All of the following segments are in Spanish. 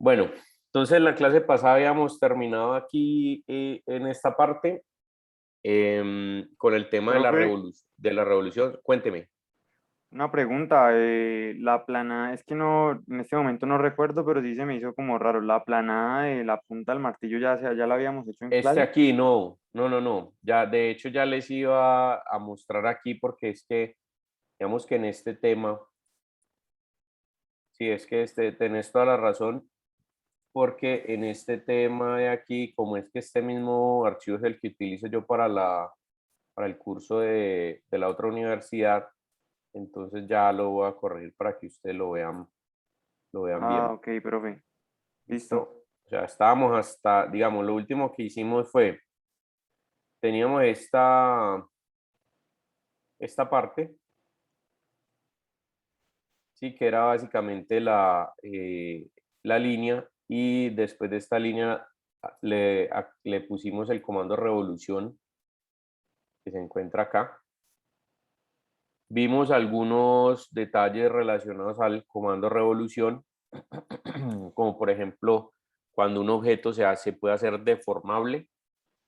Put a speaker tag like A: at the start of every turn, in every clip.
A: Bueno, entonces en la clase pasada habíamos terminado aquí en esta parte con el tema de
B: Profe,
A: de la revolución. Cuénteme.
B: una pregunta. La plana, es que no, en este momento no recuerdo, pero sí se me hizo como raro. La planada de la punta del martillo ya la habíamos hecho en
A: Este
B: clase.
A: aquí no. Ya, de hecho, ya les iba a mostrar aquí porque es que, digamos que en este tema, sí, es que tenés toda la razón, porque en este tema de aquí, como es que este mismo archivo es el que utilizo yo para para el curso de la otra universidad, entonces ya lo voy a corregir para que ustedes lo vean
B: Ah,
A: bien.
B: ok, profe.
A: ¿Listo?
B: Listo.
A: O sea, estábamos hasta, digamos, lo último que hicimos fue, teníamos esta parte, sí, que era básicamente la línea, y después de esta línea le pusimos el comando revolución que se encuentra acá. Vimos algunos detalles relacionados al comando revolución, como por ejemplo, cuando un objeto puede hacer deformable,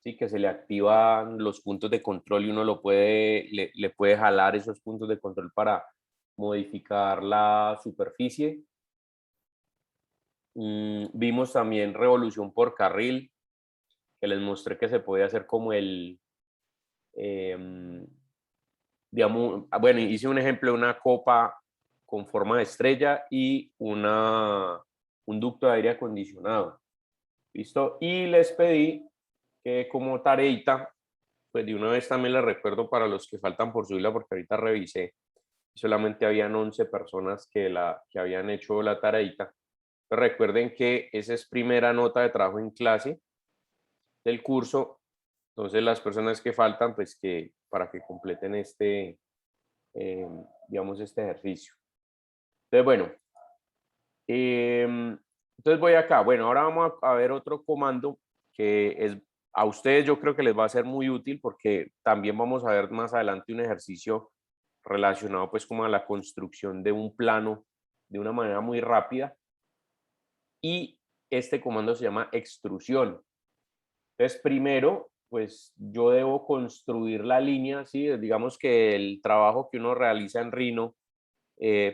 A: ¿sí? Que se le activan los puntos de control y uno le puede jalar esos puntos de control para modificar la superficie. Vimos también revolución por carril, que les mostré que se podía hacer como em, digamos, bueno, hice un ejemplo de una copa con forma de estrella y un ducto de aire acondicionado. ¿Listo? Y les pedí que como tareita, pues de una vez también les recuerdo para los que faltan por subirla, porque ahorita revisé, solamente habían 11 personas que habían hecho la tareita. Pero recuerden que esa es primera nota de trabajo en clase del curso, entonces las personas que faltan, pues que para que completen eh, digamos, este ejercicio. Entonces, bueno, entonces voy acá. Bueno, ahora vamos a ver otro comando que es a ustedes, yo creo que les va a ser muy útil porque también vamos a ver más adelante un ejercicio relacionado pues como a la construcción de un plano de una manera muy rápida, y este comando se llama extrusión. Entonces, primero, pues yo debo construir la línea, ¿sí? Digamos que el trabajo que uno realiza en Rhino,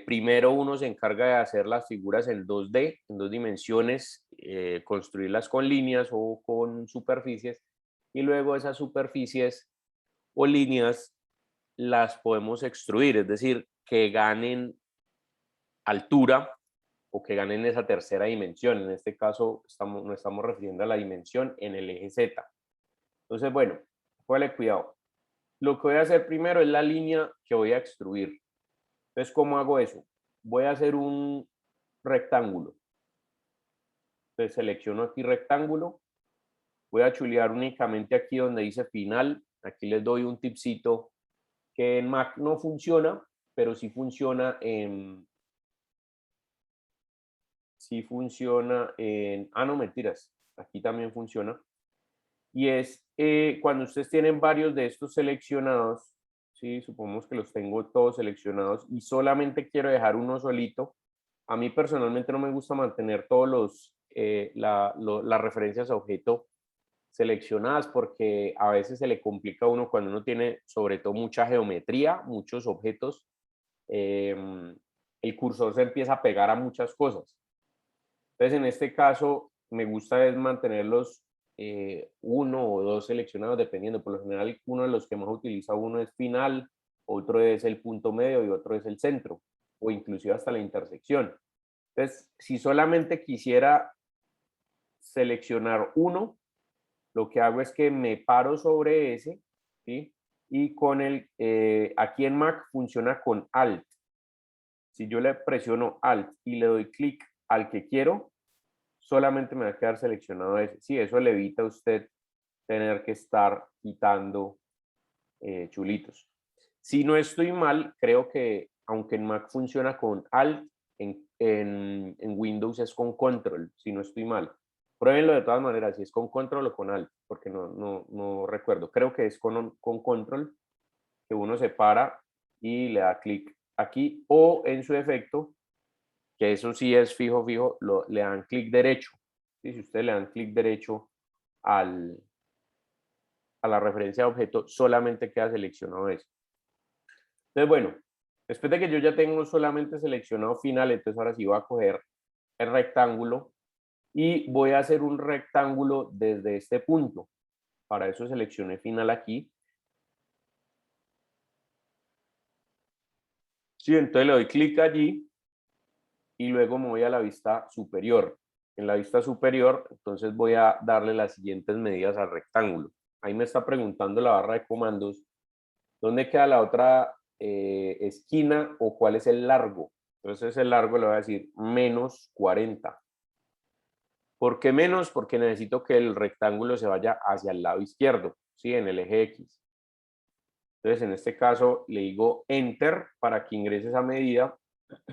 A: primero uno se encarga de hacer las figuras en 2D, en dos dimensiones, construirlas con líneas o con superficies, y luego esas superficies o líneas las podemos extruir, es decir, que ganen altura o que ganen esa tercera dimensión. En este caso nos estamos refiriendo a la dimensión en el eje Z. Entonces, bueno, póngale cuidado. Lo que voy a hacer primero es la línea que voy a extruir. Entonces, ¿cómo hago eso? Voy a hacer un rectángulo. Entonces, selecciono aquí rectángulo. Voy a chulear únicamente aquí donde dice final. Aquí les doy un tipcito que en Mac no funciona, pero sí funciona en, no mentiras, aquí también funciona. Y es cuando ustedes tienen varios de estos seleccionados, ¿sí? Supongamos que los tengo todos seleccionados y solamente quiero dejar uno solito. A mí personalmente no me gusta mantener todos las referencias a objeto seleccionadas, porque a veces se le complica a uno cuando uno tiene sobre todo mucha geometría, muchos objetos. El cursor se empieza a pegar a muchas cosas. Entonces, en este caso, me gusta es mantenerlos uno o dos seleccionados, dependiendo. Por lo general, uno de los que más utiliza uno es final, otro es el punto medio y otro es el centro, o inclusive hasta la intersección. Entonces, si solamente quisiera seleccionar uno, lo que hago es que me paro sobre ese, ¿sí? Y aquí en Mac funciona con Alt. Si yo le presiono Alt y le doy clic al que quiero, solamente me va a quedar seleccionado ese. Sí, eso le evita a usted tener que estar quitando chulitos. Si no estoy mal, creo que aunque en Mac funciona con Alt, en Windows es con Control, si no estoy mal. Pruébenlo de todas maneras, si es con Control o con Alt, porque no recuerdo. Creo que es con Control, que uno se para y le da clic aquí, o en su defecto, que eso sí es fijo, le dan clic derecho. ¿Sí? Si ustedes le dan clic derecho a la referencia de objeto, solamente queda seleccionado eso. Entonces, bueno, después de que yo ya tengo solamente seleccionado final, entonces ahora sí voy a coger el rectángulo y voy a hacer un rectángulo desde este punto. Para eso seleccioné final aquí. Sí, entonces le doy clic allí y luego me voy a la vista superior. En la vista superior, entonces voy a darle las siguientes medidas al rectángulo. Ahí me está preguntando la barra de comandos, ¿dónde queda la otra esquina o cuál es el largo? Entonces el largo le voy a decir menos 40. ¿Por qué menos? Porque necesito que el rectángulo se vaya hacia el lado izquierdo, ¿sí? En el eje X. Entonces en este caso le digo Enter para que ingrese esa medida.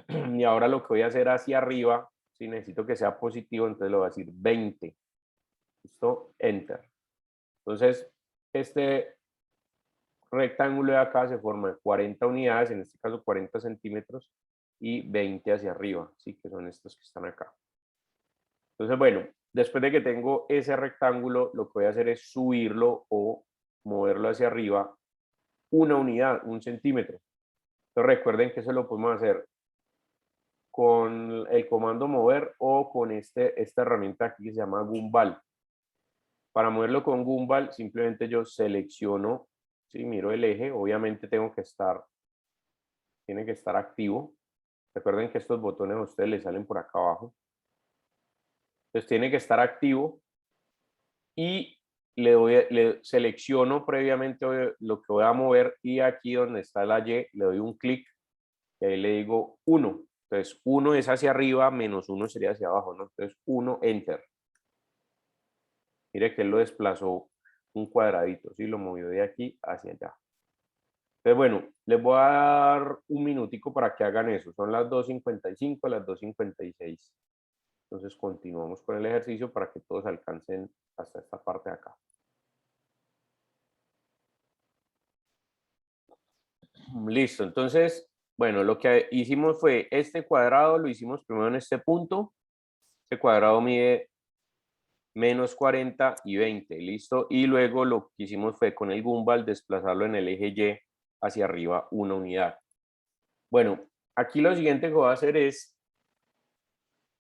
A: Y ahora lo que voy a hacer hacia arriba, si necesito que sea positivo, entonces le voy a decir 20. ¿Listo? Enter. Entonces, este rectángulo de acá se forma de 40 unidades, en este caso 40 centímetros, y 20 hacia arriba, ¿sí? Que son estos que están acá. Entonces, bueno, después de que tengo ese rectángulo, lo que voy a hacer es subirlo o moverlo hacia arriba una unidad, 1 centímetro. Entonces recuerden que eso lo podemos hacer con el comando mover o con esta herramienta aquí que se llama Gumball. Para moverlo con Gumball, simplemente yo selecciono, ¿sí? Miro el eje, obviamente tiene que estar activo. Recuerden que estos botones a ustedes les salen por acá abajo. Entonces tiene que estar activo y le selecciono previamente lo que voy a mover y aquí donde está la Y le doy un clic y ahí le digo 1. Entonces 1 es hacia arriba, menos 1 sería hacia abajo, ¿no? Entonces 1, Enter. Mire que él lo desplazó un cuadradito, ¿sí? Lo movió de aquí hacia allá. Entonces, bueno, les voy a dar un minutico para que hagan eso. Son las 2:55, las 2:56. Entonces continuamos con el ejercicio para que todos alcancen hasta esta parte de acá. Listo, entonces, bueno, lo que hicimos fue este cuadrado, lo hicimos primero en este punto. Este cuadrado mide menos 40 y 20, listo. Y luego lo que hicimos fue con el Gumball desplazarlo en el eje Y hacia arriba una unidad. Bueno, aquí lo siguiente que voy a hacer es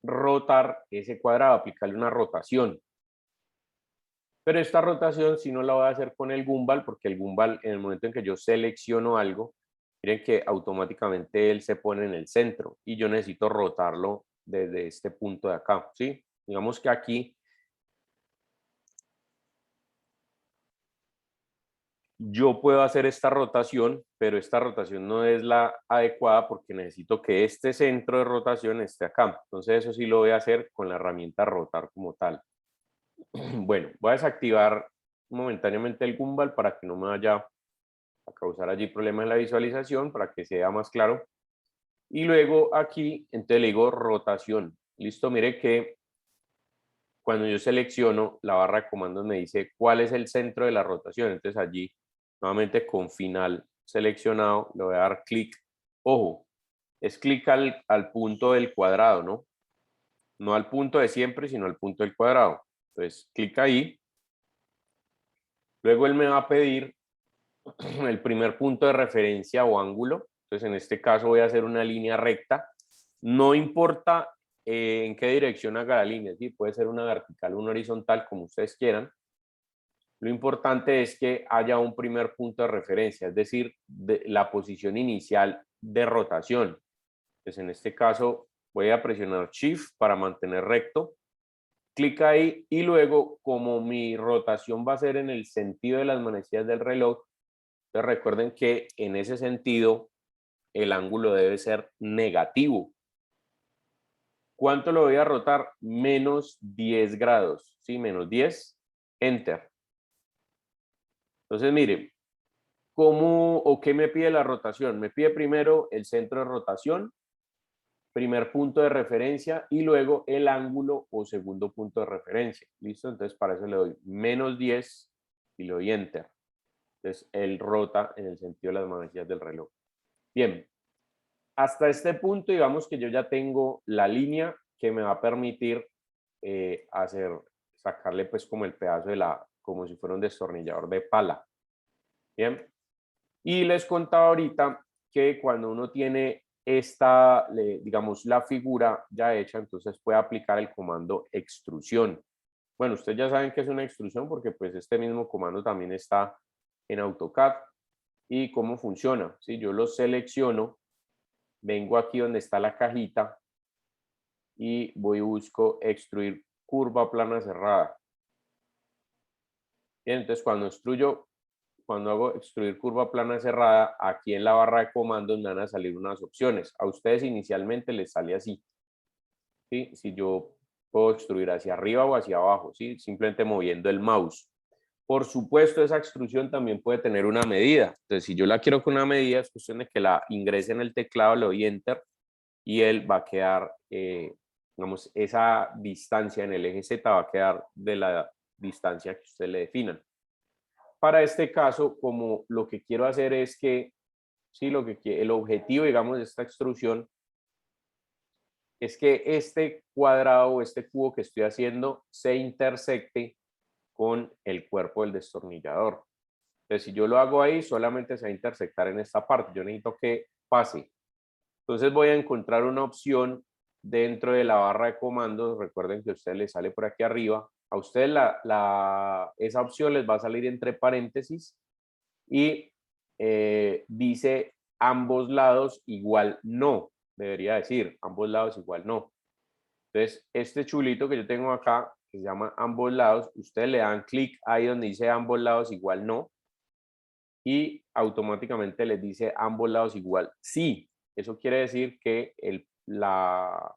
A: rotar ese cuadrado, aplicarle una rotación. Pero esta rotación si no la voy a hacer con el Gumball, porque el Gumball en el momento en que yo selecciono algo, miren que automáticamente él se pone en el centro y yo necesito rotarlo desde este punto de acá, ¿sí? Digamos que aquí yo puedo hacer esta rotación, pero esta rotación no es la adecuada porque necesito que este centro de rotación esté acá. Entonces eso sí lo voy a hacer con la herramienta rotar como tal. Bueno, voy a desactivar momentáneamente el Gumball para que no me vaya a causar allí problemas en la visualización, para que sea más claro. Y luego aquí, entonces le digo rotación. Listo, mire que cuando yo selecciono, la barra de comandos me dice cuál es el centro de la rotación. Entonces allí, nuevamente con final seleccionado, le voy a dar clic. Ojo, es clic al punto del cuadrado, ¿no? No al punto de siempre, sino al punto del cuadrado. Entonces, clic ahí. Luego él me va a pedir el primer punto de referencia o ángulo. Entonces, en este caso voy a hacer una línea recta. No importa en qué dirección haga la línea, ¿sí? Puede ser una vertical o una horizontal, como ustedes quieran. Lo importante es que haya un primer punto de referencia, es decir, la posición inicial de rotación. Entonces, en este caso, voy a presionar Shift para mantener recto. Clic ahí y luego, como mi rotación va a ser en el sentido de las manecillas del reloj, entonces recuerden que en ese sentido el ángulo debe ser negativo. ¿Cuánto lo voy a rotar? Menos 10 grados, ¿sí? Menos 10, Enter. Entonces, miren, ¿cómo o qué me pide la rotación? Me pide primero el centro de rotación, primer punto de referencia y luego el ángulo o segundo punto de referencia. ¿Listo? Entonces, para eso le doy menos 10 y le doy Enter. Entonces, él rota en el sentido de las manecillas del reloj. Bien. Hasta este punto, digamos que yo ya tengo la línea que me va a permitir sacarle pues como el pedazo como si fuera un destornillador de pala. Bien. Y les contaba ahorita que cuando uno tiene digamos, la figura ya hecha, entonces puede aplicar el comando extrusión. Bueno, ustedes ya saben que es una extrusión porque pues este mismo comando también está en AutoCAD. ¿Y cómo funciona? Si yo lo selecciono, vengo aquí donde está la cajita y voy y busco extruir curva plana cerrada. Bien, entonces cuando hago extruir curva plana cerrada, aquí en la barra de comandos me van a salir unas opciones. A ustedes inicialmente les sale así, ¿sí? Si yo puedo extruir hacia arriba o hacia abajo, ¿sí? Simplemente moviendo el mouse. Por supuesto, esa extrusión también puede tener una medida. Entonces, si yo la quiero con una medida, es cuestión de que la ingrese en el teclado, le doy Enter y él va a quedar, digamos, esa distancia en el eje Z va a quedar de la distancia que usted le definan. Para este caso, como lo que quiero hacer es que, sí, el objetivo, digamos, de esta extrusión es que este cuadrado o este cubo que estoy haciendo se intersecte con el cuerpo del destornillador. Entonces, si yo lo hago ahí, solamente se va a intersectar en esta parte. Yo necesito que pase. Entonces voy a encontrar una opción dentro de la barra de comandos. Recuerden que a ustedes les sale por aquí arriba. A ustedes esa opción les va a salir entre paréntesis y dice ambos lados igual no. Debería decir ambos lados igual no. Entonces, este chulito que yo tengo acá, que se llama ambos lados, ustedes le dan clic ahí donde dice ambos lados igual no y automáticamente les dice ambos lados igual sí. Eso quiere decir que la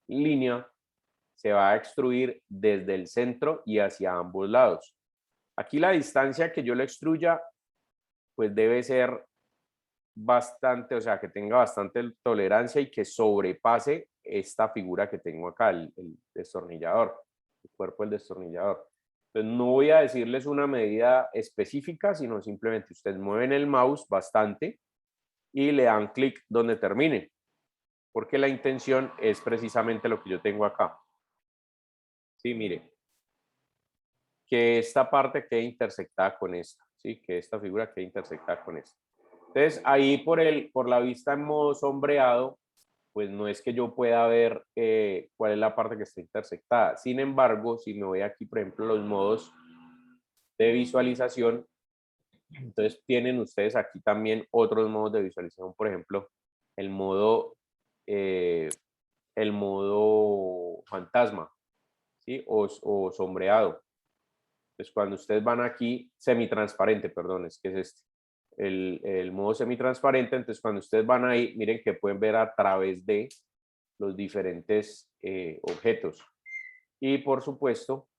A: línea se va a extruir desde el centro y hacia ambos lados. Aquí la distancia que yo lo extruya, pues debe ser bastante, o sea, que tenga bastante tolerancia y que sobrepase esta figura que tengo acá, el destornillador, el cuerpo del destornillador. Entonces, no voy a decirles una medida específica, sino simplemente ustedes mueven el mouse bastante y le dan clic donde termine, porque la intención es precisamente lo que yo tengo acá. Sí, mire, que esta parte quede intersectada con esta, ¿sí? Que esta figura quede intersectada con esta. Entonces, ahí por la vista en modo sombreado, pues no es que yo pueda ver cuál es la parte que está intersectada. Sin embargo, si me voy aquí, por ejemplo, los modos de visualización, entonces tienen ustedes aquí también otros modos de visualización, por ejemplo, el modo, eh, el modo fantasma, ¿sí? O sombreado. Entonces, cuando ustedes van aquí, semitransparente, perdón, es que es este. El modo semitransparente, entonces cuando ustedes van ahí, miren que pueden ver a través de los diferentes objetos. Y por supuesto,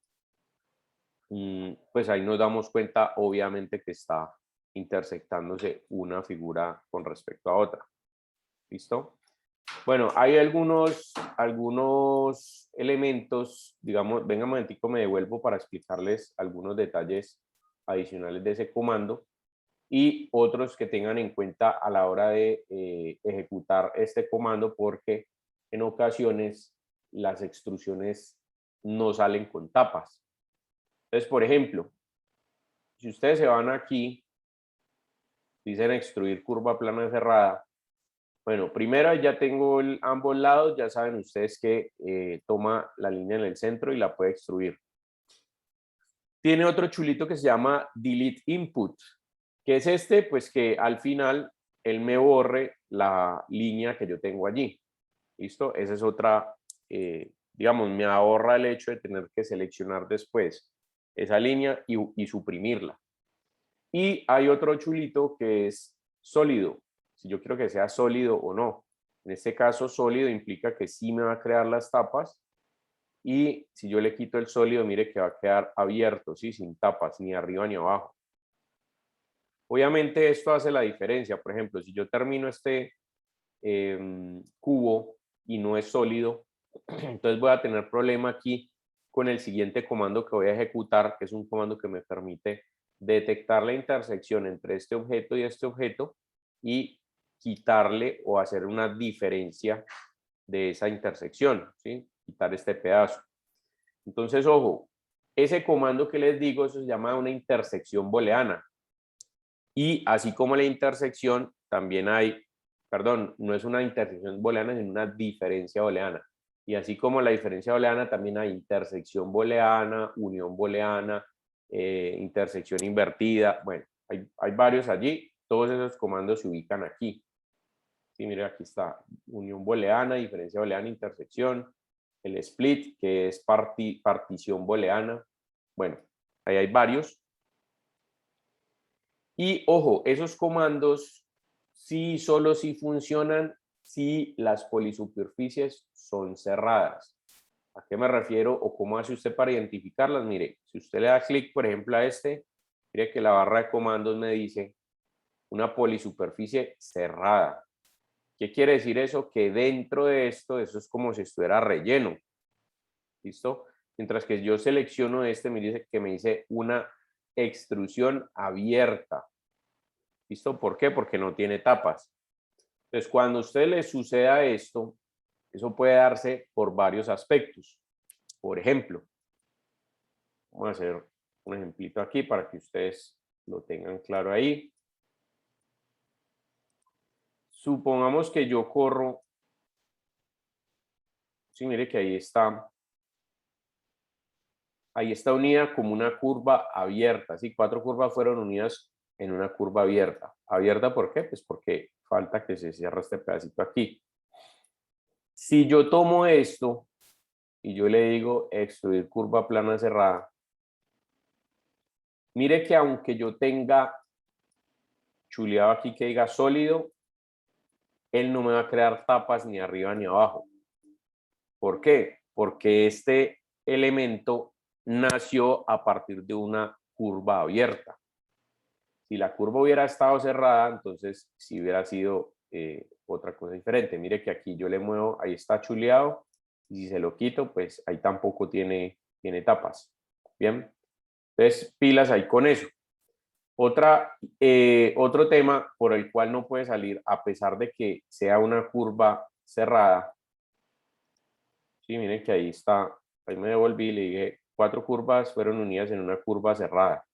A: pues ahí nos damos cuenta, obviamente, que está intersectándose una figura con respecto a otra. ¿Listo? Bueno, hay algunos elementos, digamos, venga un momentico, me devuelvo para explicarles algunos detalles adicionales de ese comando y otros que tengan en cuenta a la hora de ejecutar este comando, porque en ocasiones las extrusiones no salen con tapas. Entonces, por ejemplo, si ustedes se van aquí, dicen extruir curva plana cerrada. Bueno, primero ya tengo ambos lados, ya saben ustedes que toma la línea en el centro y la puede extruir. Tiene otro chulito que se llama Delete Input. ¿Qué es este? Pues que al final él me borre la línea que yo tengo allí. ¿Listo? Esa es otra, digamos, me ahorra el hecho de tener que seleccionar después esa línea y suprimirla. Y hay otro chulito que es sólido, si yo quiero que sea sólido o no. En este caso, sólido implica que sí me va a crear las tapas y si yo le quito el sólido, mire que va a quedar abierto, ¿sí? Sin tapas, ni arriba ni abajo. Obviamente esto hace la diferencia. Por ejemplo, si yo termino este cubo y no es sólido, entonces voy a tener problema aquí con el siguiente comando que voy a ejecutar, que es un comando que me permite detectar la intersección entre este objeto y este objeto y quitarle o hacer una diferencia de esa intersección, ¿sí? Quitar este pedazo. Entonces, ojo, ese comando que les digo, eso se llama una intersección booleana. Y así como la intersección, también hay, perdón, no es una intersección booleana, sino una diferencia booleana. Y así como la diferencia booleana, también hay intersección booleana, unión booleana, intersección invertida. Bueno, hay varios allí. Todos esos comandos se ubican aquí. Sí, mire, aquí está unión booleana, diferencia booleana, intersección, el split, que es partición booleana. Bueno, ahí hay varios. Y ojo, esos comandos sí, solo sí funcionan si las polisuperficies son cerradas. ¿A qué me refiero o cómo hace usted para identificarlas? Mire, si usted le da clic, por ejemplo, a este, mire que la barra de comandos me dice una polisuperficie cerrada. ¿Qué quiere decir eso? Que dentro de esto, eso es como si estuviera relleno. ¿Listo? Mientras que yo selecciono este, me dice que me dice una extrusión abierta. ¿Listo? ¿Por qué? Porque no tiene tapas. Entonces, cuando a usted le suceda esto, eso puede darse por varios aspectos. Por ejemplo, vamos a hacer un ejemplito aquí para que ustedes lo tengan claro ahí. Supongamos que yo corro, sí, mire que ahí está unida como una curva abierta, ¿sí? 4 curvas fueron unidas en una curva abierta. ¿Abierta por qué? Pues porque falta que se cierre este pedacito aquí. Si yo tomo esto y yo le digo extruir curva plana cerrada, mire que aunque yo tenga chuleado aquí que diga sólido, él no me va a crear tapas ni arriba ni abajo. ¿Por qué? Porque este elemento nació a partir de una curva abierta. Si la curva hubiera estado cerrada, entonces sí hubiera sido otra cosa diferente. Mire que aquí yo le muevo, ahí está chuleado, y si se lo quito, pues ahí tampoco tiene tapas. Bien, entonces pilas ahí con eso. Otro tema por el cual no puede salir, a pesar de que sea una curva cerrada. Sí, miren que ahí está, ahí me devolví y le dije, 4 curvas fueron unidas en una curva cerrada.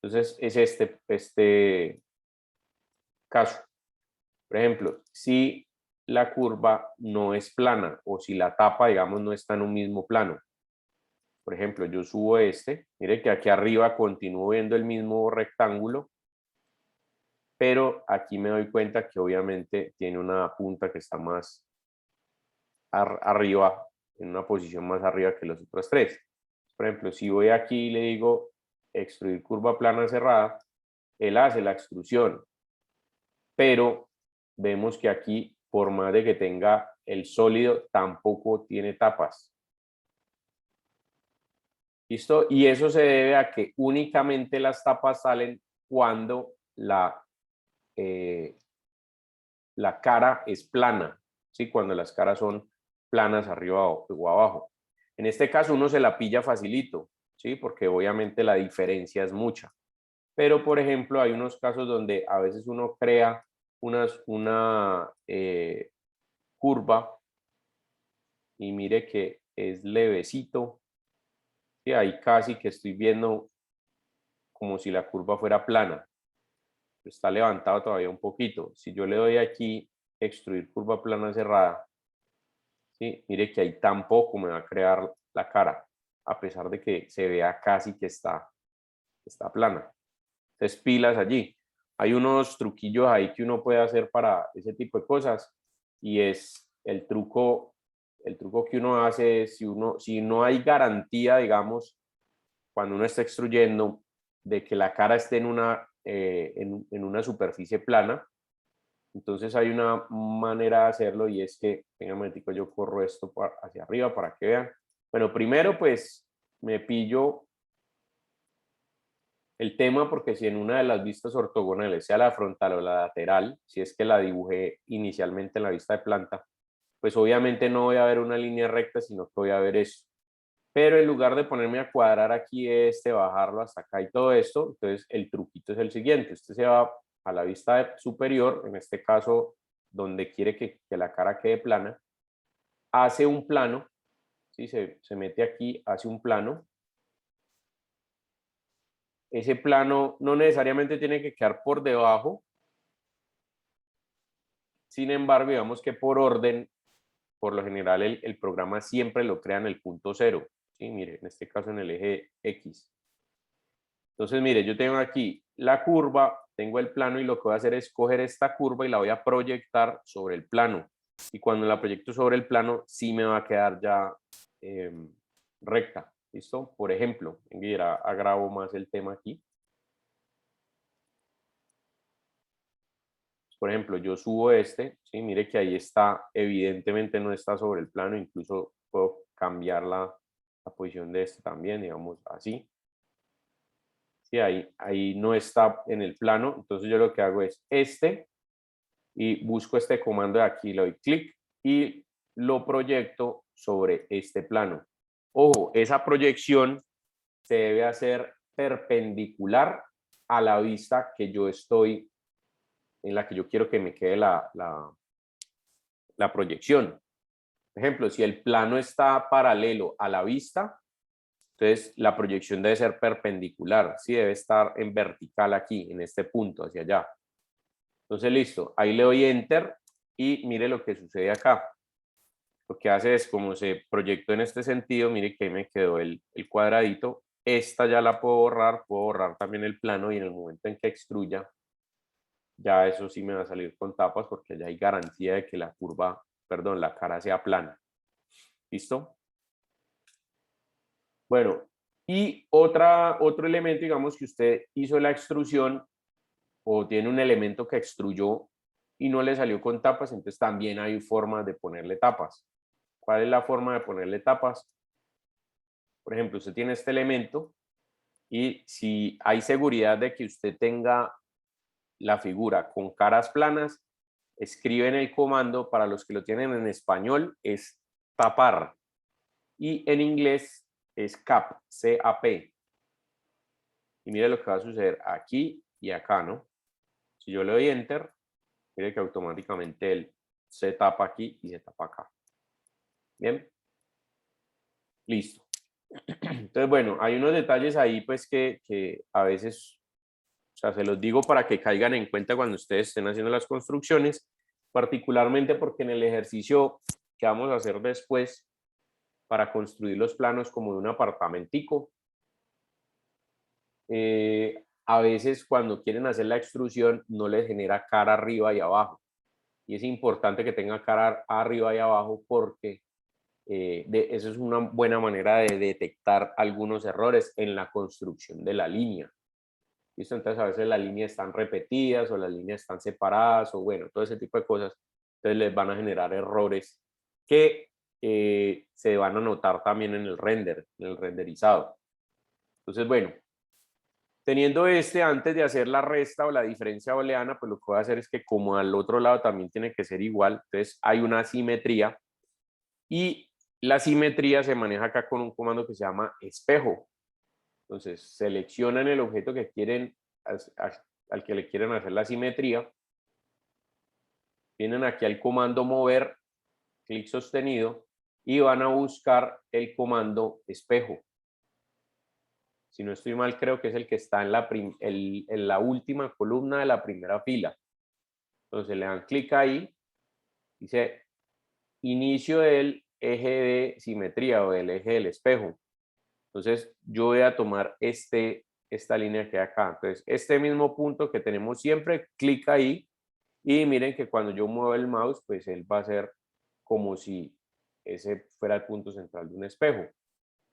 A: Entonces es este caso. Por ejemplo, si la curva no es plana o si la tapa, digamos, no está en un mismo plano. Por ejemplo, yo subo mire que aquí arriba continúo viendo el mismo rectángulo, pero aquí me doy cuenta que obviamente tiene una punta que está más arriba, en una posición más arriba que los otros 3. Por ejemplo, si voy aquí y le digo extruir curva plana cerrada, él hace la extrusión, pero vemos que aquí, por más de que tenga el sólido, tampoco tiene tapas. ¿Listo? Y eso se debe a que únicamente las tapas salen cuando la cara es plana, ¿sí? Cuando las caras son planas arriba o abajo. En este caso uno se la pilla facilito, ¿sí? Porque obviamente la diferencia es mucha. Pero, por ejemplo, hay unos casos donde a veces uno crea una curva y mire que es levecito. Y ahí casi que estoy viendo como si la curva fuera plana. Está levantado todavía un poquito. Si yo le doy aquí extruir curva plana cerrada, ¿sí? Mire que ahí tampoco me va a crear la cara, a pesar de que se vea casi que está plana. Entonces, pilas allí. Hay unos truquillos ahí que uno puede hacer para ese tipo de cosas y es el truco que uno hace es si no hay garantía, digamos, cuando uno está extruyendo, de que la cara esté en una superficie plana. Entonces hay una manera de hacerlo y es que, venga un momentico, yo corro esto hacia arriba para que vean. Bueno, primero pues me pillo el tema porque si en una de las vistas ortogonales, sea la frontal o la lateral, si es que la dibujé inicialmente en la vista de planta, pues obviamente no voy a ver una línea recta, sino que voy a ver esto. Pero en lugar de ponerme a cuadrar aquí bajarlo hasta acá y todo esto, entonces el truquito es el siguiente. Usted se va a la vista superior, en este caso donde quiere que la cara quede plana, hace un plano, ¿sí? Se mete aquí, hace un plano. Ese plano no necesariamente tiene que quedar por debajo, sin embargo, digamos que por orden, por lo general el programa siempre lo crea en el punto cero, ¿sí? Mire, en este caso en el eje X. Entonces, mire, yo tengo aquí la curva, tengo el plano y lo que voy a hacer es coger esta curva y la voy a proyectar sobre el plano. Y cuando la proyecto sobre el plano, sí me va a quedar ya recta. ¿Listo? Por ejemplo, mira, agravo más el tema aquí. Por ejemplo, yo subo este, ¿sí? Mire que ahí está, evidentemente no está sobre el plano, incluso puedo cambiar la posición de este también, digamos así. Sí, ahí no está en el plano, entonces yo lo que hago es este y busco este comando de aquí, le doy clic y lo proyecto sobre este plano. Ojo, esa proyección se debe hacer perpendicular a la vista que yo estoy, en la que yo quiero que me quede la proyección. Por ejemplo, si el plano está paralelo a la vista, entonces la proyección debe ser perpendicular, sí, debe estar en vertical aquí, en este punto, hacia allá. Entonces, listo, ahí le doy Enter y mire lo que sucede acá. Lo que hace es, como se proyectó en este sentido, mire que ahí me quedó el cuadradito. Esta ya la puedo borrar también el plano y en el momento en que extruya, ya eso sí me va a salir con tapas porque ya hay garantía de que la curva, perdón, la cara sea plana. ¿Listo? Bueno, y otro elemento, digamos que usted hizo la extrusión o tiene un elemento que extruyó y no le salió con tapas, entonces también hay formas de ponerle tapas. ¿Cuál es la forma de ponerle tapas? Por ejemplo, usted tiene este elemento y si hay seguridad de que usted tenga la figura con caras planas, escriben el comando, para los que lo tienen en español, es tapar. Y en inglés es cap, C-A-P. Y mire lo que va a suceder aquí y acá, ¿no? Si yo le doy Enter, mire que automáticamente él se tapa aquí y se tapa acá. Bien. Listo. Entonces, bueno, hay unos detalles ahí pues que a veces, o sea, se los digo para que caigan en cuenta cuando ustedes estén haciendo las construcciones, particularmente porque en el ejercicio que vamos a hacer después para construir los planos como de un apartamentico, a veces cuando quieren hacer la extrusión no les genera cara arriba y abajo. Y es importante que tenga cara arriba y abajo porque eso es una buena manera de detectar algunos errores en la construcción de la línea. ¿Listo? Entonces a veces las líneas están repetidas o las líneas están separadas o bueno, todo ese tipo de cosas. Entonces les van a generar errores que se van a notar también en el render, en el renderizado. Entonces, bueno, teniendo antes de hacer la resta o la diferencia booleana, pues lo que voy a hacer es que como al otro lado también tiene que ser igual, entonces hay una simetría y la simetría se maneja acá con un comando que se llama espejo. Entonces, seleccionan el objeto que quieren, al que le quieren hacer la simetría. Vienen aquí al comando mover, clic sostenido, y van a buscar el comando espejo. Si no estoy mal, creo que es el que está en la última columna de la primera fila. Entonces, le dan clic ahí, dice inicio del eje de simetría o del eje del espejo. Entonces, yo voy a tomar esta línea que hay acá. Entonces, este mismo punto que tenemos siempre, clic ahí y miren que cuando yo muevo el mouse, pues él va a ser como si ese fuera el punto central de un espejo.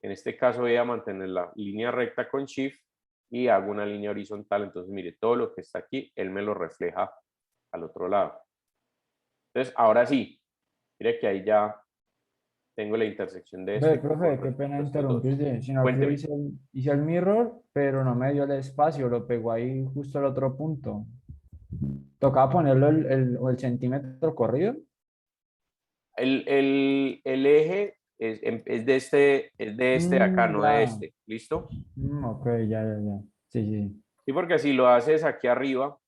A: En este caso voy a mantener la línea recta con Shift y hago una línea horizontal. Entonces, mire, todo lo que está aquí, él me lo refleja al otro lado. Entonces, ahora sí, mire que ahí ya tengo la intersección de
C: Ve,
A: este
C: profe,
A: con
C: qué pena
A: respecto a estos dos.
C: interrumpirte, sino que yo
A: Cuénteme.
C: hice el mirror, pero no me dio el espacio, lo pegó ahí justo al otro punto. Tocaba ponerlo el centímetro corrido.
A: El eje es de este de acá, no de
C: Ya.
A: este. ¿Listo?
C: Ok, ya, ya, ya. Sí, sí.
A: Sí, porque si lo haces aquí arriba,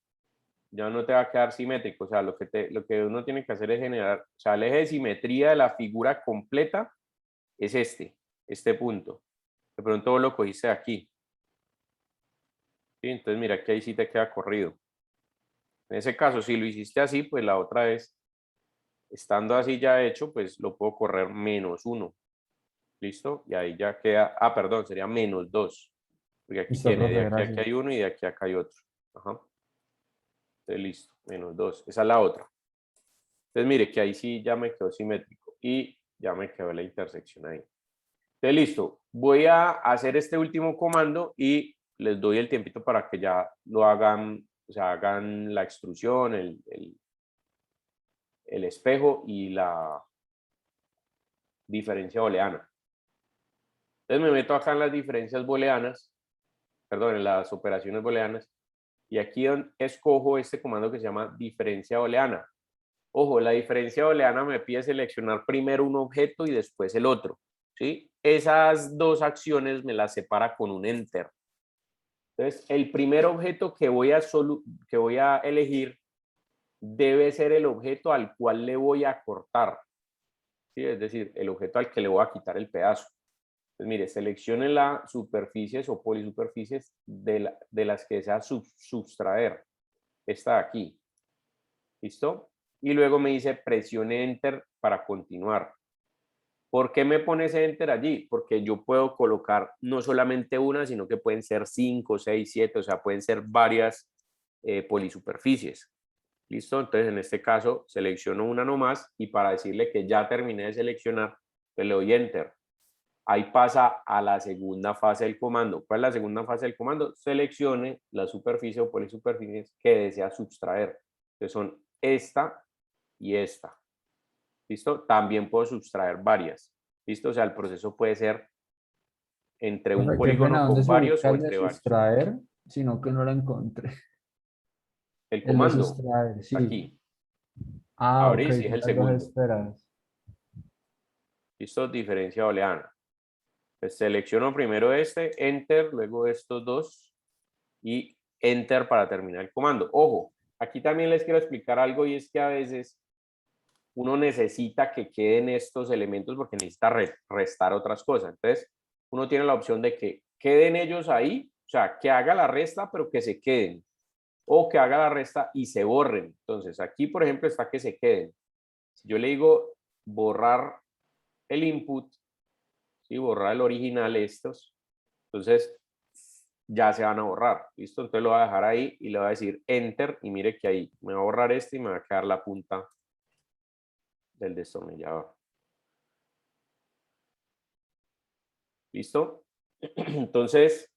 A: ya no te va a quedar simétrico. O sea, lo que uno tiene que hacer es generar, o sea, el eje de simetría de la figura completa es este punto. De pronto vos lo cogiste de aquí. ¿Sí? Entonces mira que ahí sí te queda corrido. En ese caso, si lo hiciste así, pues la otra vez, estando así ya hecho, pues lo puedo correr -1. ¿Listo? Y ahí ya queda, perdón, sería -2. Porque aquí
C: Listo,
A: tiene, de
C: profe,
A: aquí a aquí
C: gracias.
A: hay uno y de aquí a acá hay otro. Ajá. Entonces listo, -2. Esa es la otra. Entonces mire que ahí sí ya me quedó simétrico y ya me quedó la intersección ahí. Entonces listo, voy a hacer este último comando y les doy el tiempito para que ya lo hagan, o sea, hagan la extrusión, el espejo y la diferencia booleana. Entonces me meto acá en las diferencias booleanas, perdón, en las operaciones booleanas, y aquí escojo este comando que se llama diferencia booleana. Ojo, la diferencia booleana me pide seleccionar primero un objeto y después el otro, ¿sí? Esas dos acciones me las separa con un enter. Entonces, el primer objeto que voy a elegir debe ser el objeto al cual le voy a cortar, ¿sí? Es decir, el objeto al que le voy a quitar el pedazo. Entonces, mire, seleccione las superficies o polisuperficies de las que desea sustraer. Esta de aquí. ¿Listo? Y luego me dice presione Enter para continuar. ¿Por qué me pone ese Enter allí? Porque yo puedo colocar no solamente una, sino que pueden ser 5, 6, 7, o sea, pueden ser varias polisuperficies. ¿Listo? Entonces, en este caso, selecciono una nomás y para decirle que ya terminé de seleccionar, pues le doy Enter. Ahí pasa a la segunda fase del comando. ¿Cuál es la segunda fase del comando? Seleccione la superficie o polisuperficies que desea sustraer. Entonces son esta y esta. ¿Listo? También puedo sustraer varias. ¿Listo? O sea, el proceso puede ser entre un
C: Profe, qué pena,
A: polígono
C: ¿dónde
A: con
C: se
A: varios
C: ubica
A: o
C: el de
A: entre varios.
C: sustraer? Sino que no lo encontré.
A: El
C: El de
A: comando,
C: sustraer, sí.
A: aquí.
C: Ah, ok,
A: Abrir si es
C: son
A: el
C: las dos
A: segundo.
C: esperas.
A: ¿Listo? Diferencia booleana. Pues selecciono primero este, Enter, luego estos dos y Enter para terminar el comando. Ojo, aquí también les quiero explicar algo y es que a veces uno necesita que queden estos elementos porque necesita restar otras cosas. Entonces, uno tiene la opción de que queden ellos ahí, o sea, que haga la resta, pero que se queden, o que haga la resta y se borren. Entonces, aquí, por ejemplo, está que se queden. Si yo le digo borrar el input, ¿sí? Borrar el original estos, entonces ya se van a borrar, ¿listo? Entonces lo voy a dejar ahí y le voy a decir Enter y mire que ahí me va a borrar este y me va a quedar la punta del destornillador. ¿Listo? Entonces,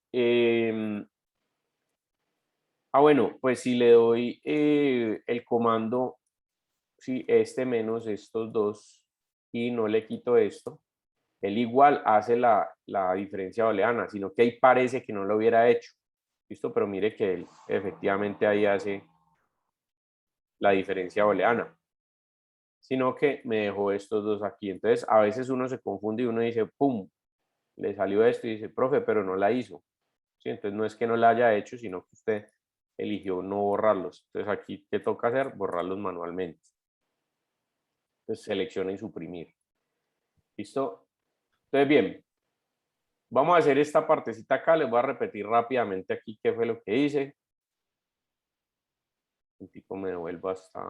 A: bueno, pues si le doy el comando, si este menos estos dos y no le quito esto, él igual hace la diferencia booleana, sino que ahí parece que no lo hubiera hecho. ¿Listo? Pero mire que él efectivamente ahí hace la diferencia booleana, sino que me dejó estos dos aquí. Entonces, a veces uno se confunde y uno dice, ¡pum! Le salió esto y dice, profe, pero no la hizo. ¿Sí? Entonces, no es que no la haya hecho, sino que usted eligió no borrarlos. Entonces, aquí, ¿qué toca hacer? Borrarlos manualmente. Entonces, selecciona y suprimir. ¿Listo? Entonces, bien, vamos a hacer esta partecita acá. Les voy a repetir rápidamente aquí qué fue lo que hice. Un tipo me devuelvo hasta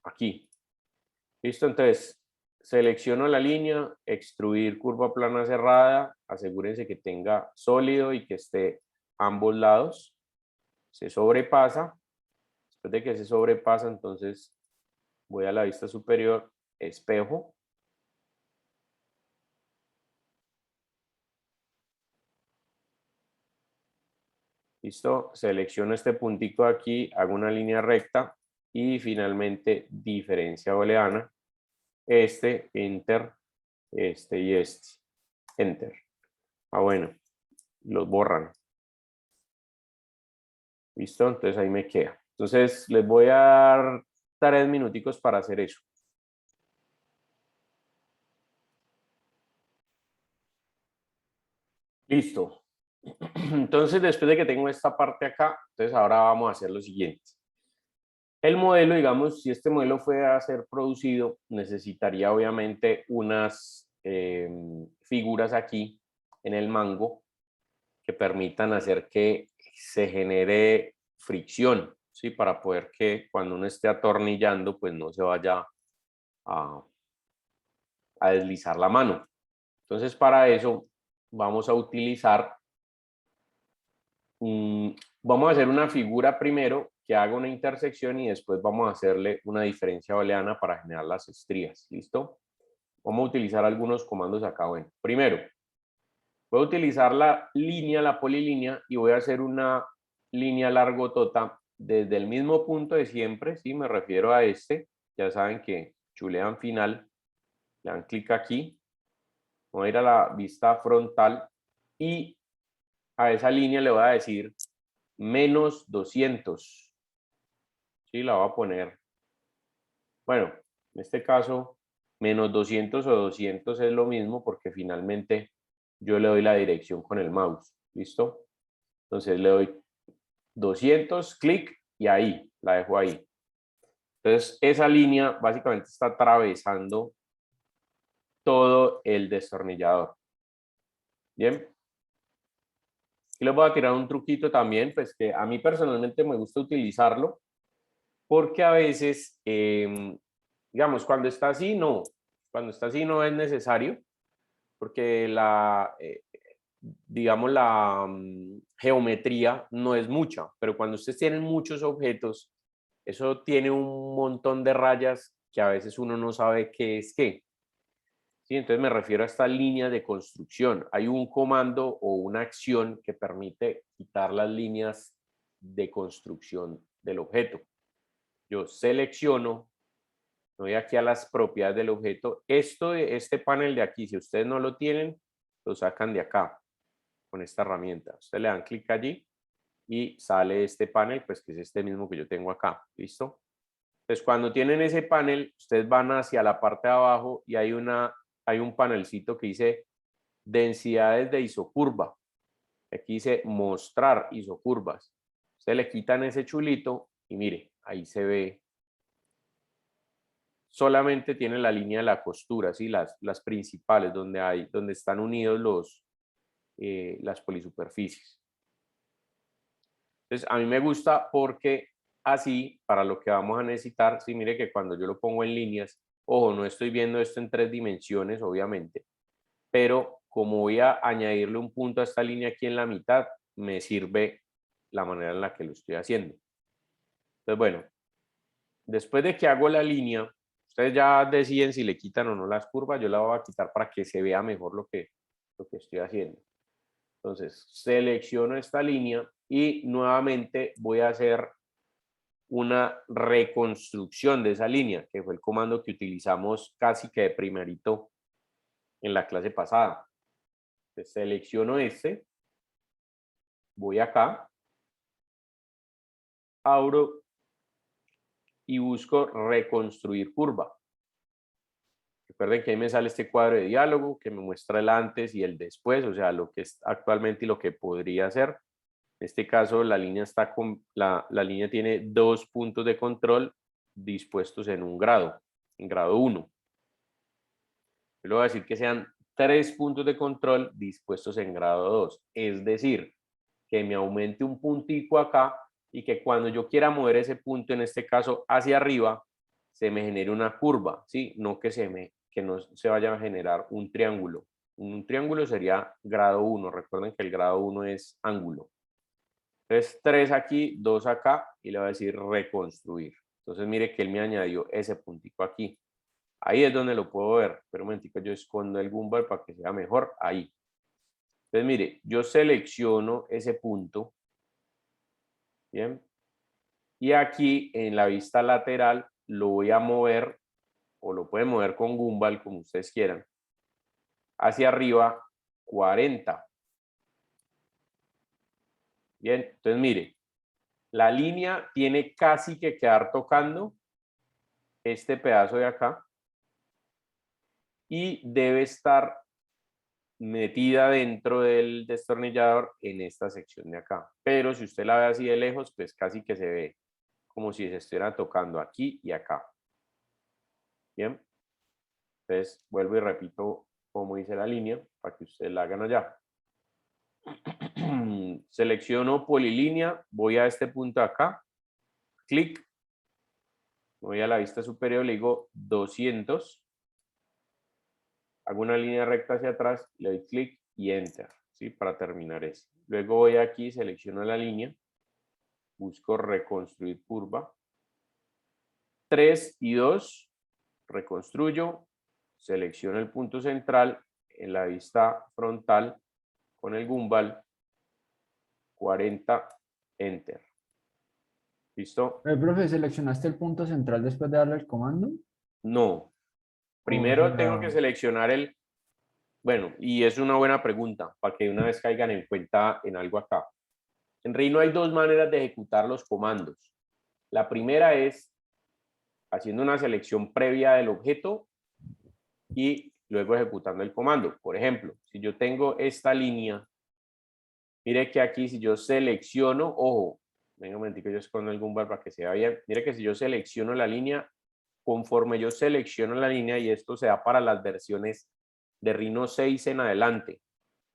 A: aquí. ¿Listo? Entonces, selecciono la línea, extruir curva plana cerrada, asegúrense que tenga sólido y que esté ambos lados. Se sobrepasa. Después de que se sobrepasa, entonces voy a la vista superior, espejo. ¿Listo? Selecciono este puntito aquí, hago una línea recta y finalmente diferencia booleana. Este, Enter, este y este. Enter. Bueno, los borran. ¿Listo? Entonces ahí me queda. Entonces les voy a dar 3 minuticos para hacer eso. Listo. Entonces, después de que tengo esta parte acá, entonces ahora vamos a hacer lo siguiente. El modelo, digamos, si este modelo fuera a ser producido, necesitaría obviamente unas figuras aquí en el mango que permitan hacer que se genere fricción, ¿sí? Para poder que cuando uno esté atornillando, pues no se vaya a deslizar la mano. Entonces, para eso vamos a utilizar, vamos a hacer una figura primero que haga una intersección y después vamos a hacerle una diferencia booleana para generar las estrías. ¿Listo? Vamos a utilizar algunos comandos acá. Bueno, primero, voy a utilizar la línea, la polilínea, y voy a hacer una línea largotota desde el mismo punto de siempre, ¿sí? Me refiero a este. Ya saben que chulean final, le dan clic aquí, voy a ir a la vista frontal y a esa línea le voy a decir menos 200. ¿Sí? La voy a poner, bueno, en este caso, menos 200 o 200 es lo mismo porque finalmente yo le doy la dirección con el mouse. ¿Listo? Entonces le doy 200, clic y ahí, la dejo ahí. Entonces esa línea básicamente está atravesando todo el destornillador. Bien. Y les voy a tirar un truquito también, pues que a mí personalmente me gusta utilizarlo, porque a veces, digamos, cuando está así no es necesario, porque digamos, la geometría no es mucha, pero cuando ustedes tienen muchos objetos, eso tiene un montón de rayas que a veces uno no sabe qué es qué. ¿Sí? Entonces me refiero a esta línea de construcción. Hay un comando o una acción que permite quitar las líneas de construcción del objeto. Yo selecciono, voy aquí a las propiedades del objeto. Este panel de aquí, si ustedes no lo tienen, lo sacan de acá con esta herramienta. Ustedes le dan clic allí y sale este panel, pues que es este mismo que yo tengo acá. ¿Listo? Entonces, cuando tienen ese panel, ustedes van hacia la parte de abajo y hay un panelcito que dice densidades de isocurva. Aquí dice mostrar isocurvas. Ustedes le quitan ese chulito y mire, ahí se ve. Solamente tiene la línea de la costura, ¿sí? Las principales, donde están unidos las polisuperficies. Entonces, a mí me gusta porque así, para lo que vamos a necesitar, sí, mire que cuando yo lo pongo en líneas, ojo, no estoy viendo esto en 3 dimensiones, obviamente, pero como voy a añadirle un punto a esta línea aquí en la mitad, me sirve la manera en la que lo estoy haciendo. Entonces, bueno, después de que hago la línea, ustedes ya deciden si le quitan o no las curvas, yo la voy a quitar para que se vea mejor lo que estoy haciendo. Entonces, selecciono esta línea y nuevamente voy a hacer una reconstrucción de esa línea, que fue el comando que utilizamos casi que de primerito en la clase pasada. Entonces, selecciono este, voy acá, abro y busco reconstruir curva. Recuerden que ahí me sale este cuadro de diálogo que me muestra el antes y el después, o sea, lo que es actualmente y lo que podría ser. En este caso, la línea línea tiene 2 puntos de control dispuestos en un grado, en grado 1. Yo le voy a decir que sean 3 puntos de control dispuestos en grado 2. Es decir, que me aumente un puntico acá y que cuando yo quiera mover ese punto, en este caso hacia arriba, se me genere una curva, ¿sí? No que no se vaya a generar un triángulo. Un triángulo sería grado 1. Recuerden que el grado 1 es ángulo. Entonces, 3 aquí, 2 acá, y le voy a decir reconstruir. Entonces, mire que él me añadió ese puntico aquí. Ahí es donde lo puedo ver. Pero un momentico, yo escondo el gumball para que sea mejor. Ahí. Entonces, mire, yo selecciono ese punto. Bien. Y aquí en la vista lateral lo voy a mover, o lo pueden mover con gumball, como ustedes quieran, hacia arriba 40. Bien, entonces mire, la línea tiene casi que quedar tocando este pedazo de acá y debe estar metida dentro del destornillador en esta sección de acá. Pero si usted la ve así de lejos, pues casi que se ve como si se estuviera tocando aquí y acá. Bien. Entonces, vuelvo y repito cómo hice la línea para que ustedes la hagan allá. Selecciono polilínea, voy a este punto de acá, clic, voy a la vista superior, le digo 200, hago una línea recta hacia atrás, le doy clic y enter, ¿sí? Para terminar eso. Luego voy aquí, selecciono la línea, busco reconstruir curva, 3 y 2, reconstruyo, selecciono el punto central en la vista frontal con el gimbal, 40, enter. ¿Listo?
C: Profe, ¿seleccionaste el punto central después de darle el comando?
A: No. Primero tengo que seleccionar el... Bueno, y es una buena pregunta para que una vez caigan en cuenta en algo acá. En Rhino hay dos maneras de ejecutar los comandos. La primera es haciendo una selección previa del objeto y luego ejecutando el comando. Por ejemplo, si yo tengo esta línea, mire que aquí si yo selecciono, ojo, venga un momentico, yo escondo el gimbal para que se vea bien. Mire que si yo selecciono la línea, conforme yo selecciono la línea, y esto se da para las versiones de Rhino 6 en adelante.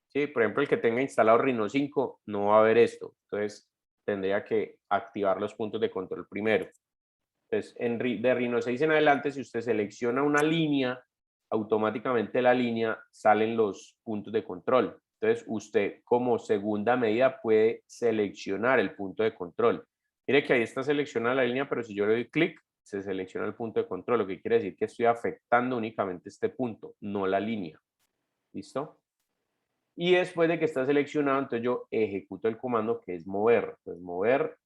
A: ¿Sí? Por ejemplo, el que tenga instalado Rhino 5 no va a ver esto. Entonces, tendría que activar los puntos de control primero. Entonces, de Rhino 6 en adelante, si usted selecciona una línea, automáticamente la línea salen los puntos de control. Entonces, usted como segunda medida puede seleccionar el punto de control. Mire que ahí está seleccionada la línea, pero si yo le doy clic, se selecciona el punto de control, lo que quiere decir que estoy afectando únicamente este punto, no la línea. ¿Listo? Y después de que está seleccionado, entonces yo ejecuto el comando que es mover. Pues mover,